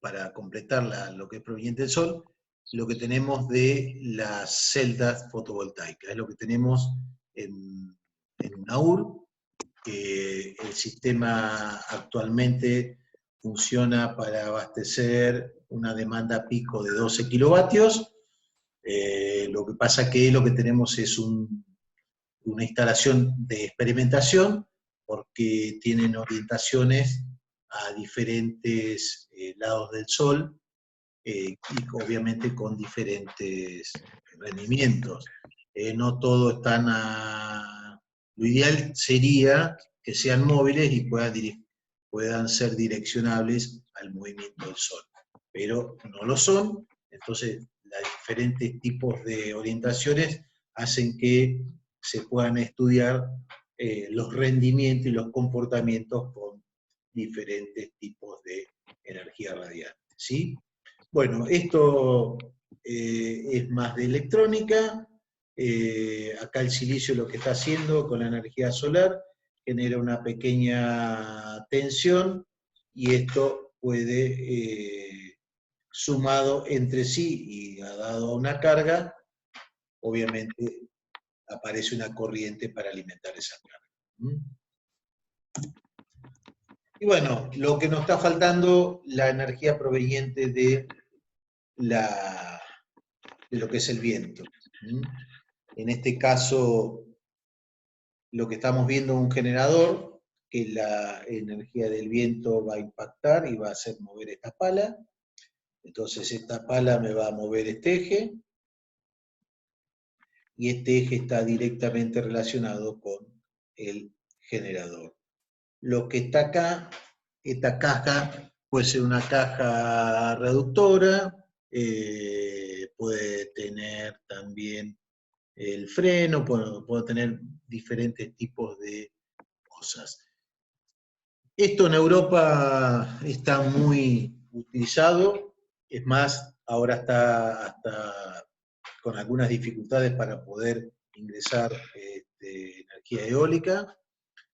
para completar lo que es proveniente del sol, lo que tenemos de las celdas fotovoltaicas, es lo que tenemos en UNAUR. El sistema actualmente funciona para abastecer una demanda pico de 12 kilovatios. Lo que pasa es que lo que tenemos es una instalación de experimentación, porque tienen orientaciones a diferentes lados del sol, y obviamente con diferentes rendimientos. No todo están Lo ideal sería que sean móviles y puedan ser direccionables al movimiento del sol, pero no lo son. Entonces, los diferentes tipos de orientaciones hacen que se puedan estudiar los rendimientos y los comportamientos con diferentes tipos de energía radiante, ¿sí? Bueno, esto es más de electrónica. Acá el silicio lo que está haciendo con la energía solar genera una pequeña tensión, y esto puede, sumado entre sí y dado a una carga, obviamente aparece una corriente para alimentar esa carga. Y bueno, lo que nos está faltando, la energía proveniente de lo que es el viento. En este caso, lo que estamos viendo es un generador, que la energía del viento va a impactar y va a hacer mover esta pala. Entonces esta pala me va a mover este eje, y este eje está directamente relacionado con el generador. Lo que está acá, esta caja, puede ser una caja reductora, puede tener también el freno, puedo tener diferentes tipos de cosas. Esto en Europa está muy utilizado, es más, ahora está hasta con algunas dificultades para poder ingresar energía eólica.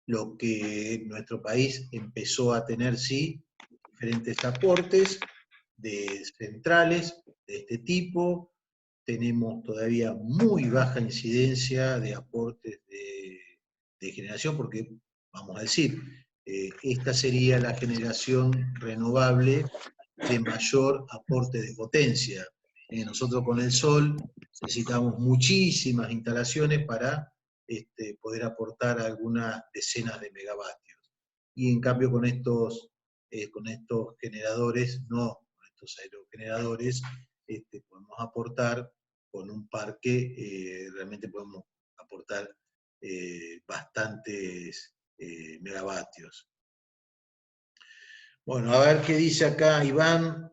Lo que nuestro país empezó a tener, sí, diferentes aportes de centrales de este tipo. Tenemos todavía muy baja incidencia de aportes de generación, porque, vamos a decir, esta sería la generación renovable de mayor aporte de potencia. Nosotros con el sol necesitamos muchísimas instalaciones para poder aportar algunas decenas de megavatios. y en cambio con estos generadores, no con estos aerogeneradores, podemos aportar con un parque, realmente podemos aportar bastantes megavatios. Bueno, a ver qué dice acá Iván.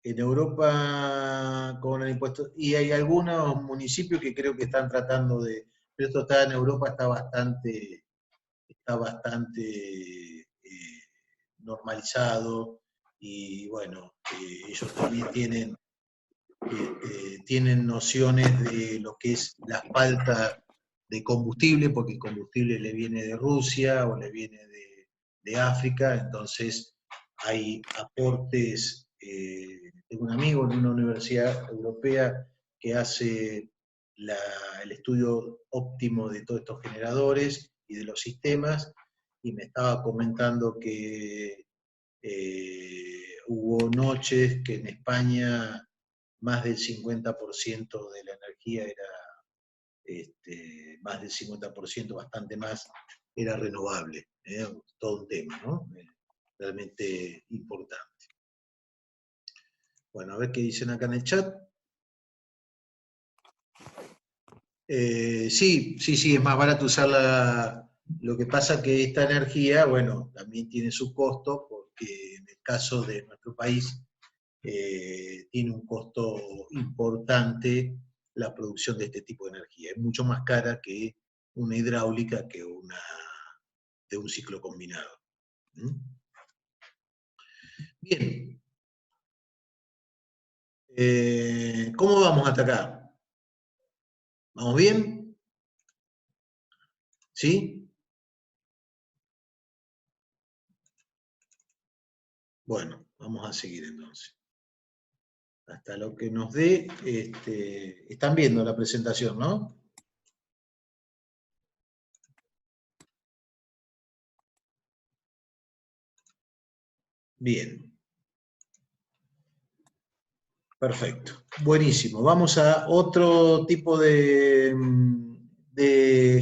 En Europa con el impuesto, y hay algunos municipios que creo que están tratando de, pero esto está en Europa, está bastante normalizado, y bueno, ellos también tienen nociones de lo que es la falta de combustible, porque el combustible le viene de Rusia o le viene de África, entonces hay aportes. Tengo un amigo en una universidad europea que hace el estudio óptimo de todos estos generadores y de los sistemas, y me estaba comentando que hubo noches que en España más del 50% de la energía era, más del 50%, bastante más, era renovable. Todo un tema, ¿no? Realmente importante. Bueno, a ver qué dicen acá en el chat. Sí, es más barato usarla. Lo que pasa que esta energía, bueno, también tiene su costo, porque en el caso de nuestro país tiene un costo importante la producción de este tipo de energía. Es mucho más cara que una hidráulica que de un ciclo combinado. Bien. ¿Cómo vamos hasta acá? ¿Vamos bien? ¿Sí? Bueno, vamos a seguir entonces. Hasta lo que nos dé, están viendo la presentación, ¿no? Bien. Perfecto. Buenísimo. Vamos a otro tipo de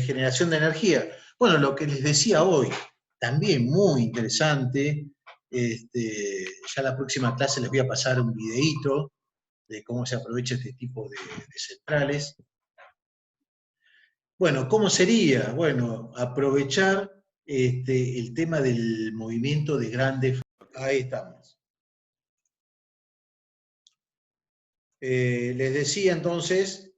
generación de energía. Bueno, lo que les decía hoy, también muy interesante. Ya la próxima clase les voy a pasar un videíto de cómo se aprovecha este tipo de centrales. Bueno, ¿cómo sería? Bueno, aprovechar el tema del movimiento de grandes. Ahí estamos. Les decía entonces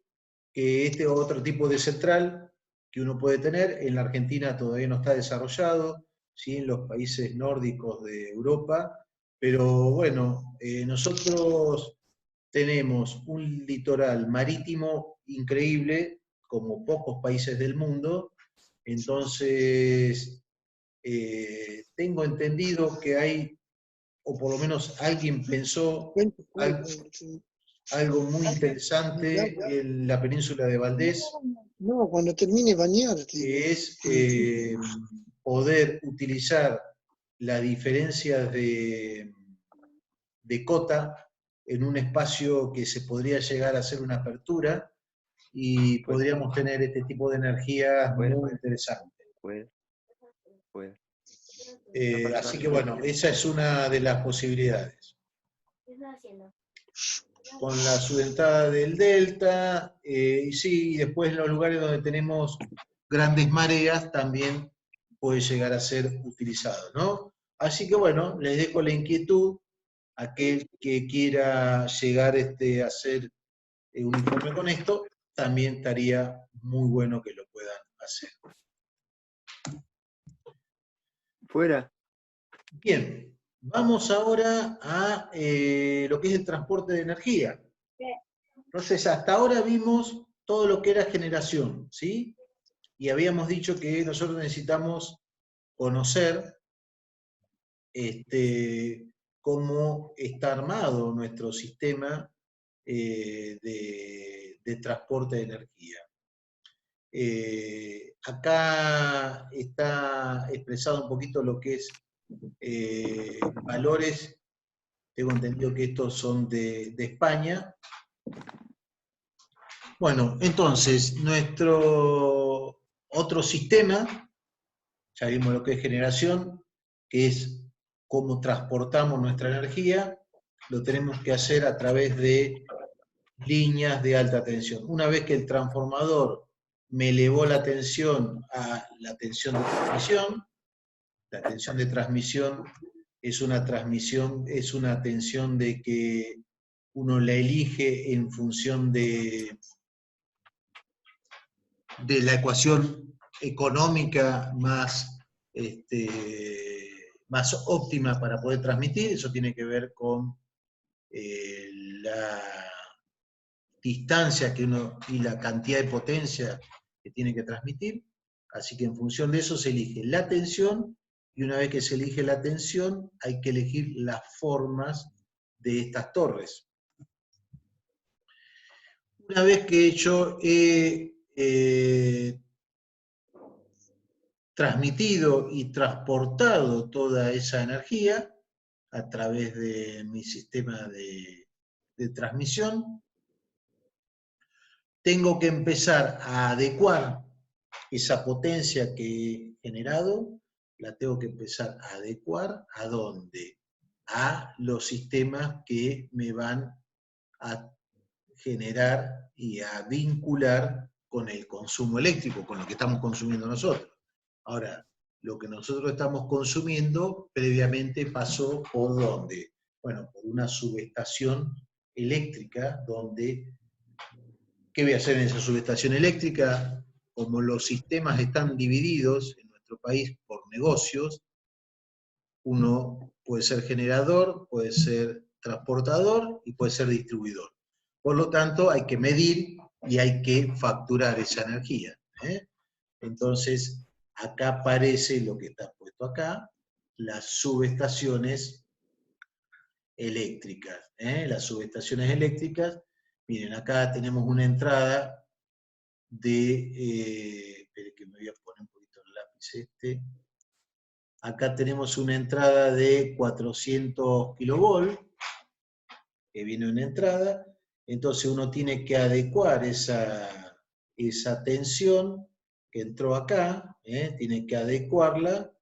que este otro tipo de central que uno puede tener, en la Argentina todavía no está desarrollado, ¿sí? En los países nórdicos de Europa, pero bueno, nosotros tenemos un litoral marítimo increíble, como pocos países del mundo, entonces tengo entendido que hay, o por lo menos alguien pensó algo muy interesante en la península de Valdés. No, cuando termine bañarte. Que es poder utilizar las diferencias de cota en un espacio que se podría llegar a hacer una apertura, y podríamos tener este tipo de energía muy interesante. Así que bueno, esa es una de las posibilidades. Con la subentrada del delta, y sí, y después en los lugares donde tenemos grandes mareas también puede llegar a ser utilizado, ¿no? Así que bueno, les dejo la inquietud, aquel que quiera llegar a hacer un informe con esto, también estaría muy bueno que lo puedan hacer. Fuera. Bien, vamos ahora a lo que es el transporte de energía. Entonces, hasta ahora vimos todo lo que era generación, ¿sí? Y habíamos dicho que nosotros necesitamos conocer cómo está armado nuestro sistema de transporte de energía. Acá está expresado un poquito lo que es valores. Tengo entendido que estos son de España. Bueno, entonces, nuestro otro sistema Ya vimos lo que es generación, que es cómo transportamos nuestra energía, lo tenemos que hacer a través de líneas de alta tensión. Una vez que el transformador me elevó la tensión a la tensión de transmisión, la tensión de transmisión es una tensión de que uno la elige en función de la ecuación económica más, más óptima para poder transmitir. Eso tiene que ver con la distancia que uno y la cantidad de potencia que tiene que transmitir. Así que en función de eso se elige la tensión, y una vez que se elige la tensión hay que elegir las formas de estas torres. Una vez que yo he transmitido y transportado toda esa energía a través de mi sistema de transmisión, tengo que empezar a adecuar esa potencia que he generado, la tengo que empezar a adecuar ¿a dónde? A los sistemas que me van a generar y a vincular con el consumo eléctrico, con lo que estamos consumiendo nosotros. Ahora, lo que nosotros estamos consumiendo previamente pasó ¿por dónde? Bueno, por una subestación eléctrica donde, ¿qué voy a hacer en esa subestación eléctrica? Como los sistemas están divididos en nuestro país por negocios, uno puede ser generador, puede ser transportador y puede ser distribuidor. Por lo tanto, hay que medir y hay que facturar esa energía. Entonces, acá aparece lo que está puesto acá, las subestaciones eléctricas. Las subestaciones eléctricas, miren, acá tenemos una entrada de, espere que me voy a poner un poquito el lápiz acá tenemos una entrada de 400 kilovolts, que viene una entrada, entonces uno tiene que adecuar esa tensión que entró acá, tiene que adecuarla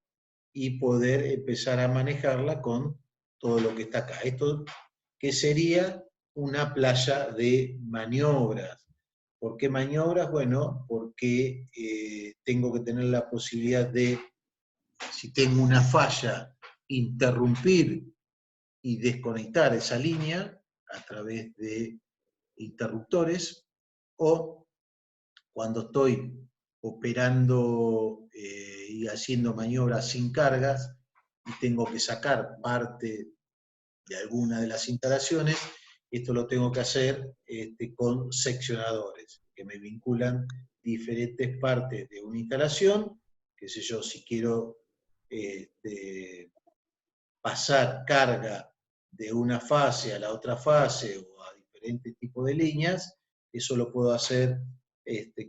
y poder empezar a manejarla con todo lo que está acá. Esto que sería una playa de maniobras. ¿Por qué maniobras? Bueno, porque tengo que tener la posibilidad de, si tengo una falla, interrumpir y desconectar esa línea a través de interruptores, o cuando estoy operando y haciendo maniobras sin cargas y tengo que sacar parte de alguna de las instalaciones, esto lo tengo que hacer con seccionadores, que me vinculan diferentes partes de una instalación, qué sé yo, si quiero pasar carga de una fase a la otra fase o a diferentes tipos de líneas, eso lo puedo hacer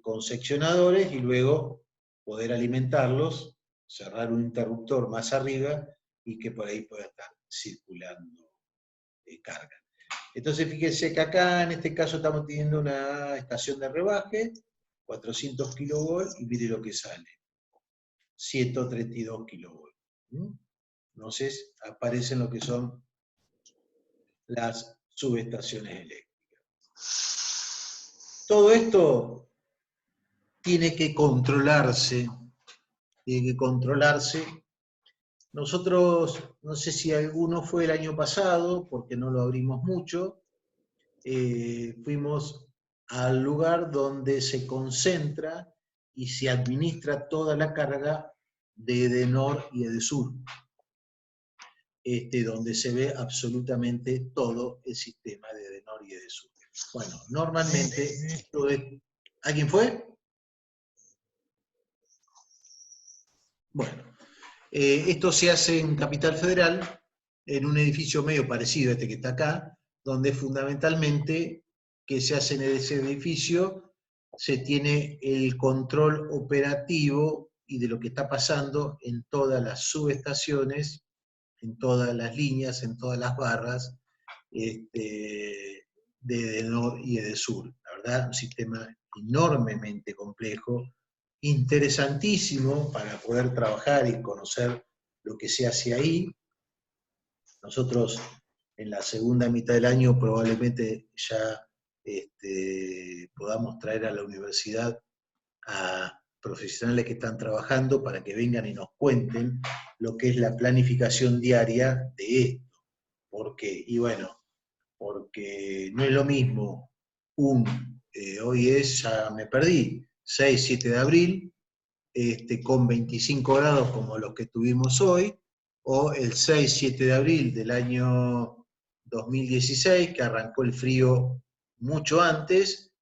con seccionadores y luego poder alimentarlos, cerrar un interruptor más arriba y que por ahí pueda estar circulando carga. Entonces fíjense que acá en este caso estamos teniendo una estación de rebaje, 400 kilovolts, y mire lo que sale, 132 kilovolts. Entonces aparecen lo que son las subestaciones eléctricas. Todo esto tiene que controlarse, Nosotros, no sé si alguno fue el año pasado, porque no lo abrimos mucho, fuimos al lugar donde se concentra y se administra toda la carga de Edenor y Edesur, donde se ve absolutamente todo el sistema de Edenor y Edesur. Bueno, normalmente, ¿alguien fue? Bueno, esto se hace en Capital Federal, en un edificio medio parecido a este que está acá, donde fundamentalmente, que se hace en ese edificio, se tiene el control operativo y de lo que está pasando en todas las subestaciones, en todas las líneas, en todas las barras de Edenor y Edesur. La verdad, un sistema enormemente complejo interesantísimo para poder trabajar y conocer lo que se hace ahí. Nosotros en la segunda mitad del año probablemente ya podamos traer a la universidad a profesionales que están trabajando para que vengan y nos cuenten lo que es la planificación diaria de esto. ¿Por qué? Y bueno, porque no es lo mismo hoy es, ya me perdí, 6, 7 de abril, con 25 grados como los que tuvimos hoy, o el 6, 7 de abril del año 2016, que arrancó el frío mucho antes,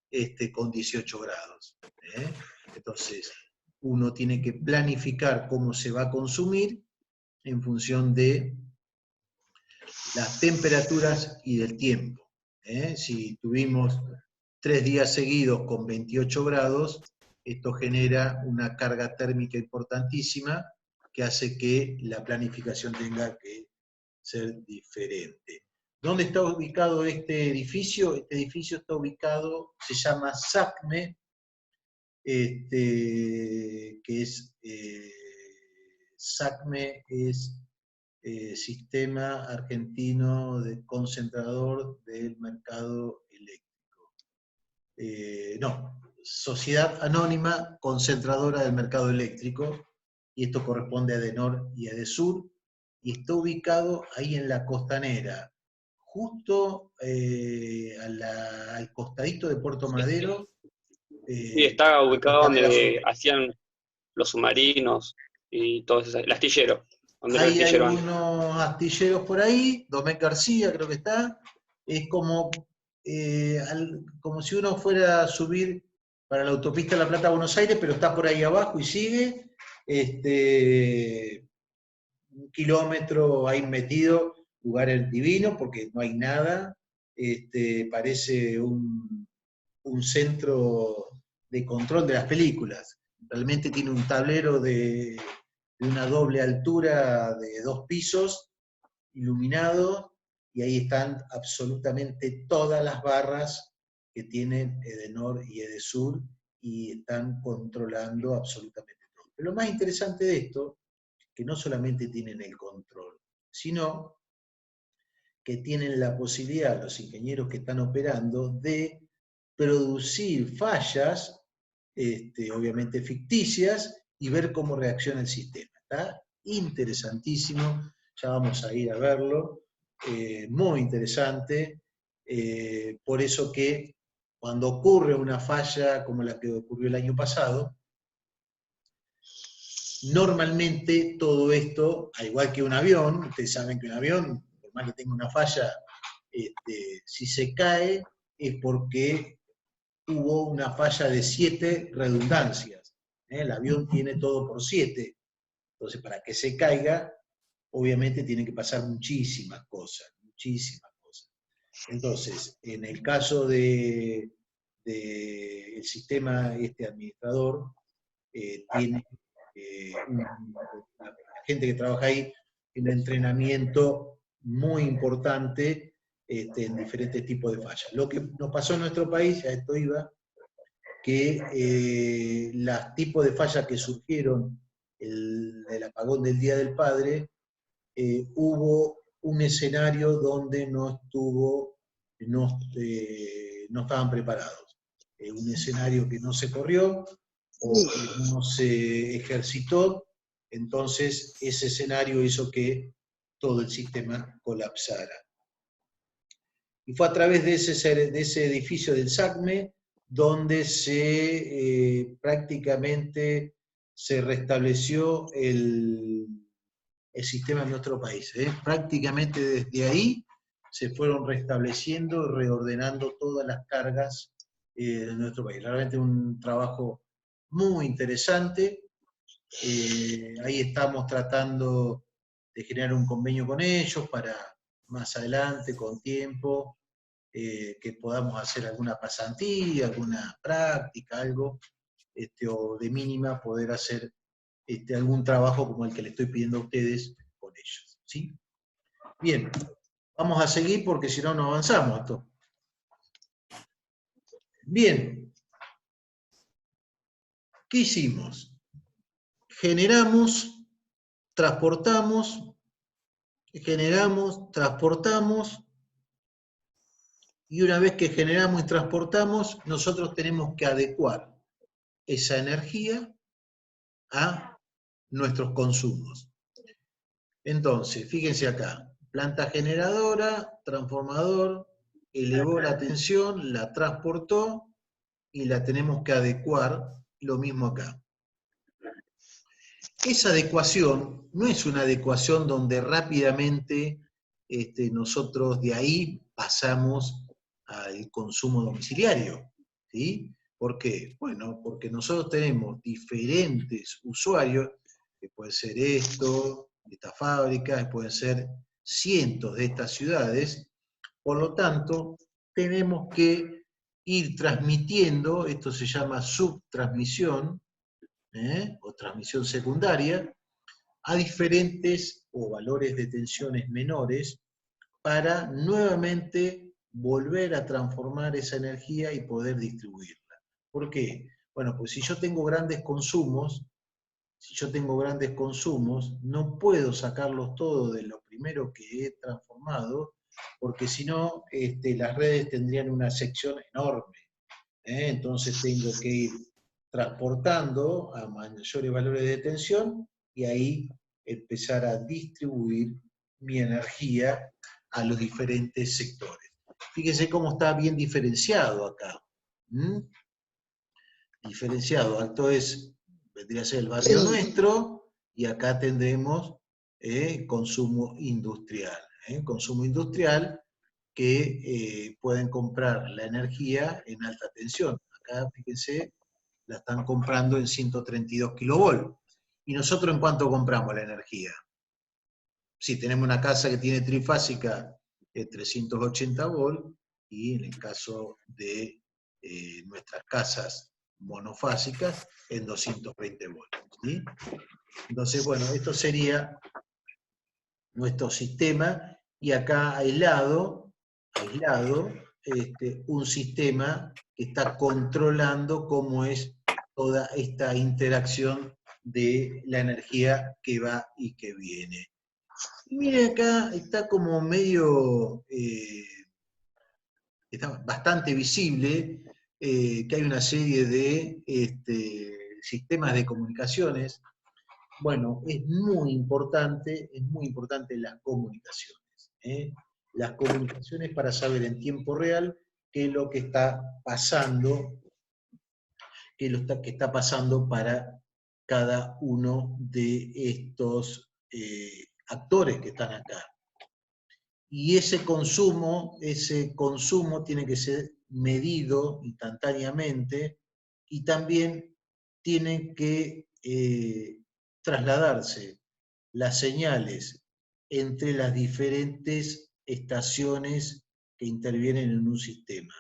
con 18 grados. Entonces, uno tiene que planificar cómo se va a consumir en función de las temperaturas y del tiempo. Si tuvimos 3 días seguidos con 28 grados, esto genera una carga térmica importantísima que hace que la planificación tenga que ser diferente. ¿Dónde está ubicado este edificio? Este edificio está ubicado, se llama SACME, que es, SACME es Sistema Argentino de Concentrador del Mercado Eléctrico. No, Sociedad Anónima Concentradora del Mercado Eléctrico, y esto corresponde a Edenor y a Edesur, y está ubicado ahí en la Costanera, justo al costadito de Puerto Madero. Sí, está ubicado donde Sur. hacían los submarinos y todo eso, el astillero. Donde Hay algunos astilleros por ahí, Domecq García creo que está, es como si uno fuera a subir para la autopista La Plata a Buenos Aires, pero está por ahí abajo y sigue, 1 kilómetro ahí metido, lugar divino porque no hay nada, parece un centro de control de las películas. Realmente tiene un tablero de una doble altura de 2 pisos, iluminado, y ahí están absolutamente todas las barras que tienen Edenor y Edesur, y están controlando absolutamente todo. Pero lo más interesante de esto, que no solamente tienen el control, sino que tienen la posibilidad, los ingenieros que están operando, de producir fallas, obviamente ficticias, y ver cómo reacciona el sistema. Está interesantísimo, ya vamos a ir a verlo, muy interesante, por eso que cuando ocurre una falla como la que ocurrió el año pasado, normalmente todo esto, al igual que un avión, ustedes saben que un avión, por más que tenga una falla, si se cae es porque hubo una falla de 7 redundancias. El avión tiene todo por 7. Entonces, para que se caiga, obviamente tienen que pasar muchísimas cosas, muchísimas cosas. Entonces, en el caso del sistema administrador, tiene la gente que trabaja ahí un entrenamiento muy importante en diferentes tipos de fallas. Lo que nos pasó en nuestro país, a esto iba, que los tipos de fallas que surgieron el apagón del Día del Padre, hubo un escenario donde no estaban preparados. Un escenario que no se corrió o que no se ejercitó, entonces ese escenario hizo que todo el sistema colapsara. Y fue a través de ese edificio del SACME donde prácticamente se restableció el sistema en nuestro país. Prácticamente desde ahí se fueron restableciendo, reordenando todas las cargas de nuestro país. Realmente un trabajo muy interesante. Ahí estamos tratando de generar un convenio con ellos para más adelante, con tiempo, que podamos hacer alguna pasantía, alguna práctica, algo, o de mínima poder hacer algún trabajo como el que le estoy pidiendo a ustedes con ellos. ¿Sí? Bien, vamos a seguir porque si no, no avanzamos esto. Bien. ¿Qué hicimos? Generamos, transportamos, y una vez que generamos y transportamos, nosotros tenemos que adecuar esa energía a nuestros consumos. Entonces, fíjense acá, planta generadora, transformador, elevó la tensión, la transportó y la tenemos que adecuar, lo mismo acá. Esa adecuación no es una adecuación donde rápidamente nosotros de ahí pasamos al consumo domiciliario, ¿sí? ¿Por qué? Bueno, porque nosotros tenemos diferentes usuarios, que puede ser esta fábrica, pueden ser cientos de estas ciudades, por lo tanto, tenemos que ir transmitiendo, esto se llama subtransmisión, o transmisión secundaria, a diferentes o valores de tensiones menores para nuevamente volver a transformar esa energía y poder distribuirla. ¿Por qué? Bueno, pues si yo tengo grandes consumos, no puedo sacarlos todos de lo primero que he transformado, porque si no, las redes tendrían una sección enorme. Entonces tengo que ir transportando a mayores valores de tensión y ahí empezar a distribuir mi energía a los diferentes sectores. Fíjense cómo está bien diferenciado acá. Diferenciado, esto vendría a ser el barrio nuestro, y acá tendremos consumo industrial. Consumo industrial que pueden comprar la energía en alta tensión. Acá, fíjense, la están comprando en 132 kilovolts. ¿Y nosotros en cuánto compramos la energía? Si tenemos una casa que tiene trifásica, 380 volts, y en el caso de nuestras casas monofásicas, en 220 volts. ¿Sí? Entonces, bueno, esto sería nuestro sistema, y acá aislado, un sistema que está controlando cómo es toda esta interacción de la energía que va y que viene. Y miren acá, está como medio, está bastante visible que hay una serie de sistemas de comunicaciones. Bueno, es muy importante las comunicaciones. Las comunicaciones para saber en tiempo real qué es lo que está pasando, que está pasando para cada uno de estos actores que están acá. Y ese consumo tiene que ser medido instantáneamente, y también tienen que trasladarse las señales entre las diferentes estaciones que intervienen en un sistema.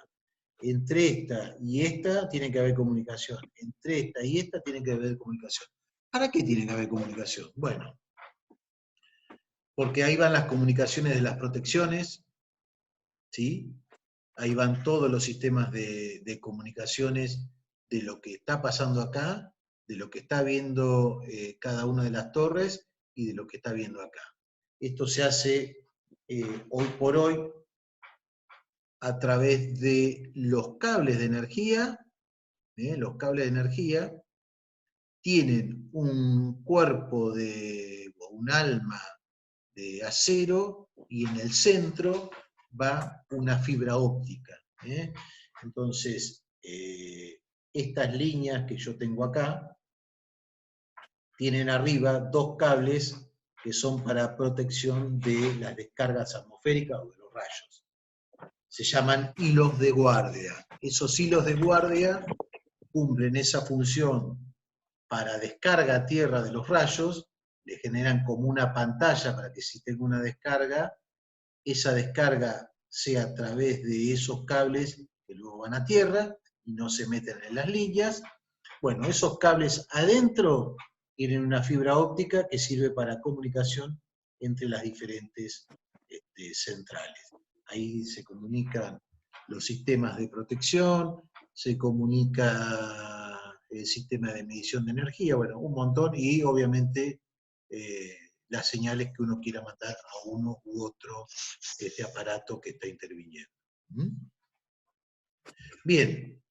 Entre esta y esta tiene que haber comunicación. Entre esta y esta tiene que haber comunicación. ¿Para qué tiene que haber comunicación? Bueno, porque ahí van las comunicaciones de las protecciones, ¿sí? Ahí van todos los sistemas de comunicaciones de lo que está pasando acá, de lo que está viendo cada una de las torres y de lo que está viendo acá. Esto se hace hoy por hoy a través de los cables de energía. Los cables de energía tienen un cuerpo o un alma de acero, y en el centro va una fibra óptica. Entonces, estas líneas que yo tengo acá tienen arriba dos cables que son para protección de las descargas atmosféricas o de los rayos. Se llaman hilos de guardia. Esos hilos de guardia cumplen esa función para descarga a tierra de los rayos, le generan como una pantalla para que si tengo una descarga, esa descarga sea a través de esos cables que luego van a tierra y no se meten en las líneas. Bueno, esos cables adentro tienen una fibra óptica que sirve para comunicación entre las diferentes centrales. Ahí se comunican los sistemas de protección, se comunica el sistema de medición de energía, bueno, un montón, y obviamente las señales que uno quiera mandar a uno u otro aparato que está interviniendo. ¿Mm? Bien.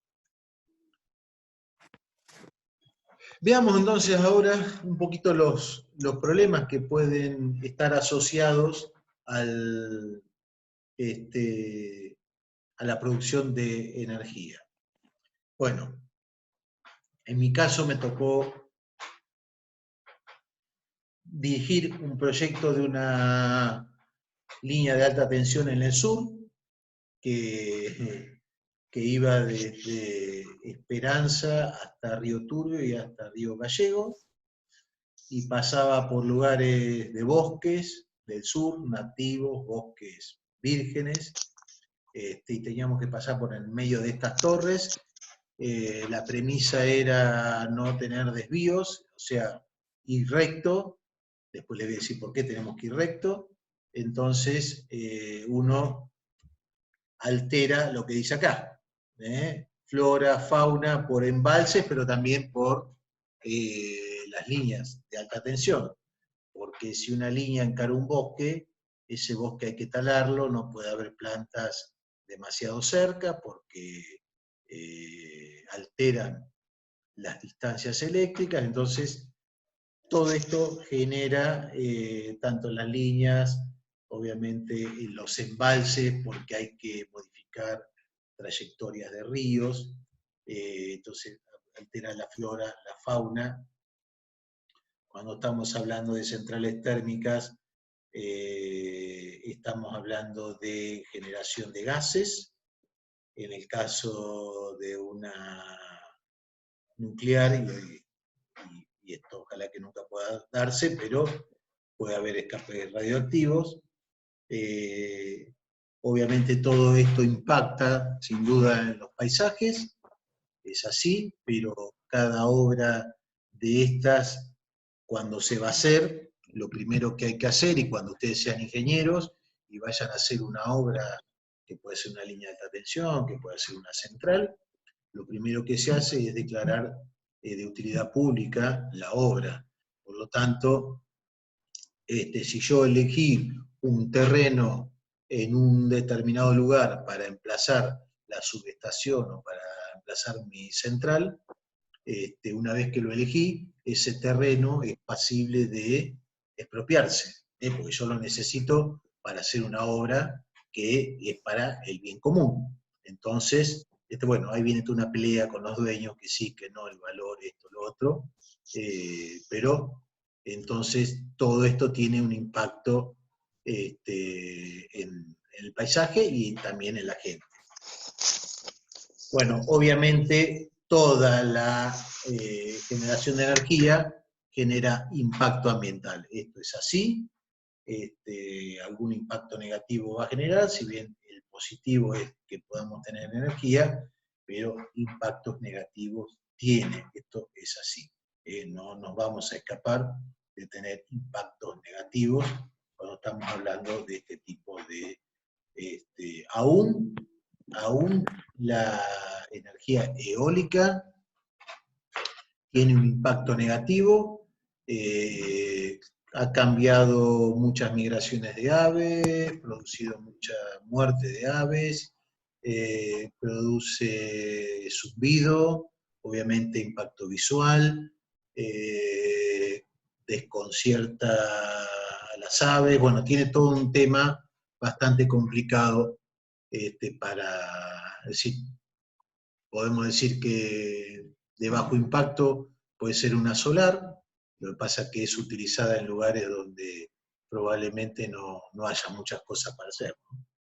Veamos entonces ahora un poquito los problemas que pueden estar asociados a la producción de energía. Bueno, en mi caso me tocó dirigir un proyecto de una línea de alta tensión en el sur, que iba desde Esperanza hasta Río Turbio y hasta Río Gallego, y pasaba por lugares de bosques del sur, nativos, bosques vírgenes, y teníamos que pasar por el medio de estas torres. La premisa era no tener desvíos, o sea, ir recto. Después les voy a decir por qué tenemos que ir recto. Entonces, uno altera lo que dice acá, flora, fauna, por embalses, pero también por las líneas de alta tensión. Porque si una línea encara un bosque, ese bosque hay que talarlo, no puede haber plantas demasiado cerca, porque alteran las distancias eléctricas. Entonces, todo esto genera, tanto en las líneas, obviamente en los embalses, porque hay que modificar trayectorias de ríos, entonces altera la flora, la fauna. Cuando estamos hablando de centrales térmicas, estamos hablando de generación de gases. En el caso de una nuclear, y esto ojalá que nunca pueda darse, pero puede haber escapes radioactivos. Obviamente todo esto impacta sin duda en los paisajes, es así, pero cada obra de estas, cuando se va a hacer, lo primero que hay que hacer, y cuando ustedes sean ingenieros y vayan a hacer una obra, que puede ser una línea de alta tensión, que puede ser una central, lo primero que se hace es declarar de utilidad pública la obra. Por lo tanto, si yo elegí un terreno en un determinado lugar para emplazar la subestación o para emplazar mi central, una vez que lo elegí, ese terreno es pasible de expropiarse, porque yo lo necesito para hacer una obra que es para el bien común. Entonces, bueno, ahí viene toda una pelea con los dueños, que sí, que no, el valor, esto, lo otro, pero entonces todo esto tiene un impacto en el paisaje y también en la gente. Bueno, obviamente toda la generación de energía genera impacto ambiental. Esto es así. Algún impacto negativo va a generar, si bien el positivo es que podamos tener energía, pero impactos negativos tiene. Esto es así. No nos vamos a escapar de tener impactos negativos cuando estamos hablando de este tipo de... Aún la energía eólica tiene un impacto negativo, ha cambiado muchas migraciones de aves, producido mucha muerte de aves, produce zumbido, obviamente impacto visual, desconcierta a las aves, bueno, tiene todo un tema bastante complicado para decir, podemos decir que de bajo impacto puede ser una solar, lo que pasa es que es utilizada en lugares donde probablemente no haya muchas cosas para hacer, ¿no?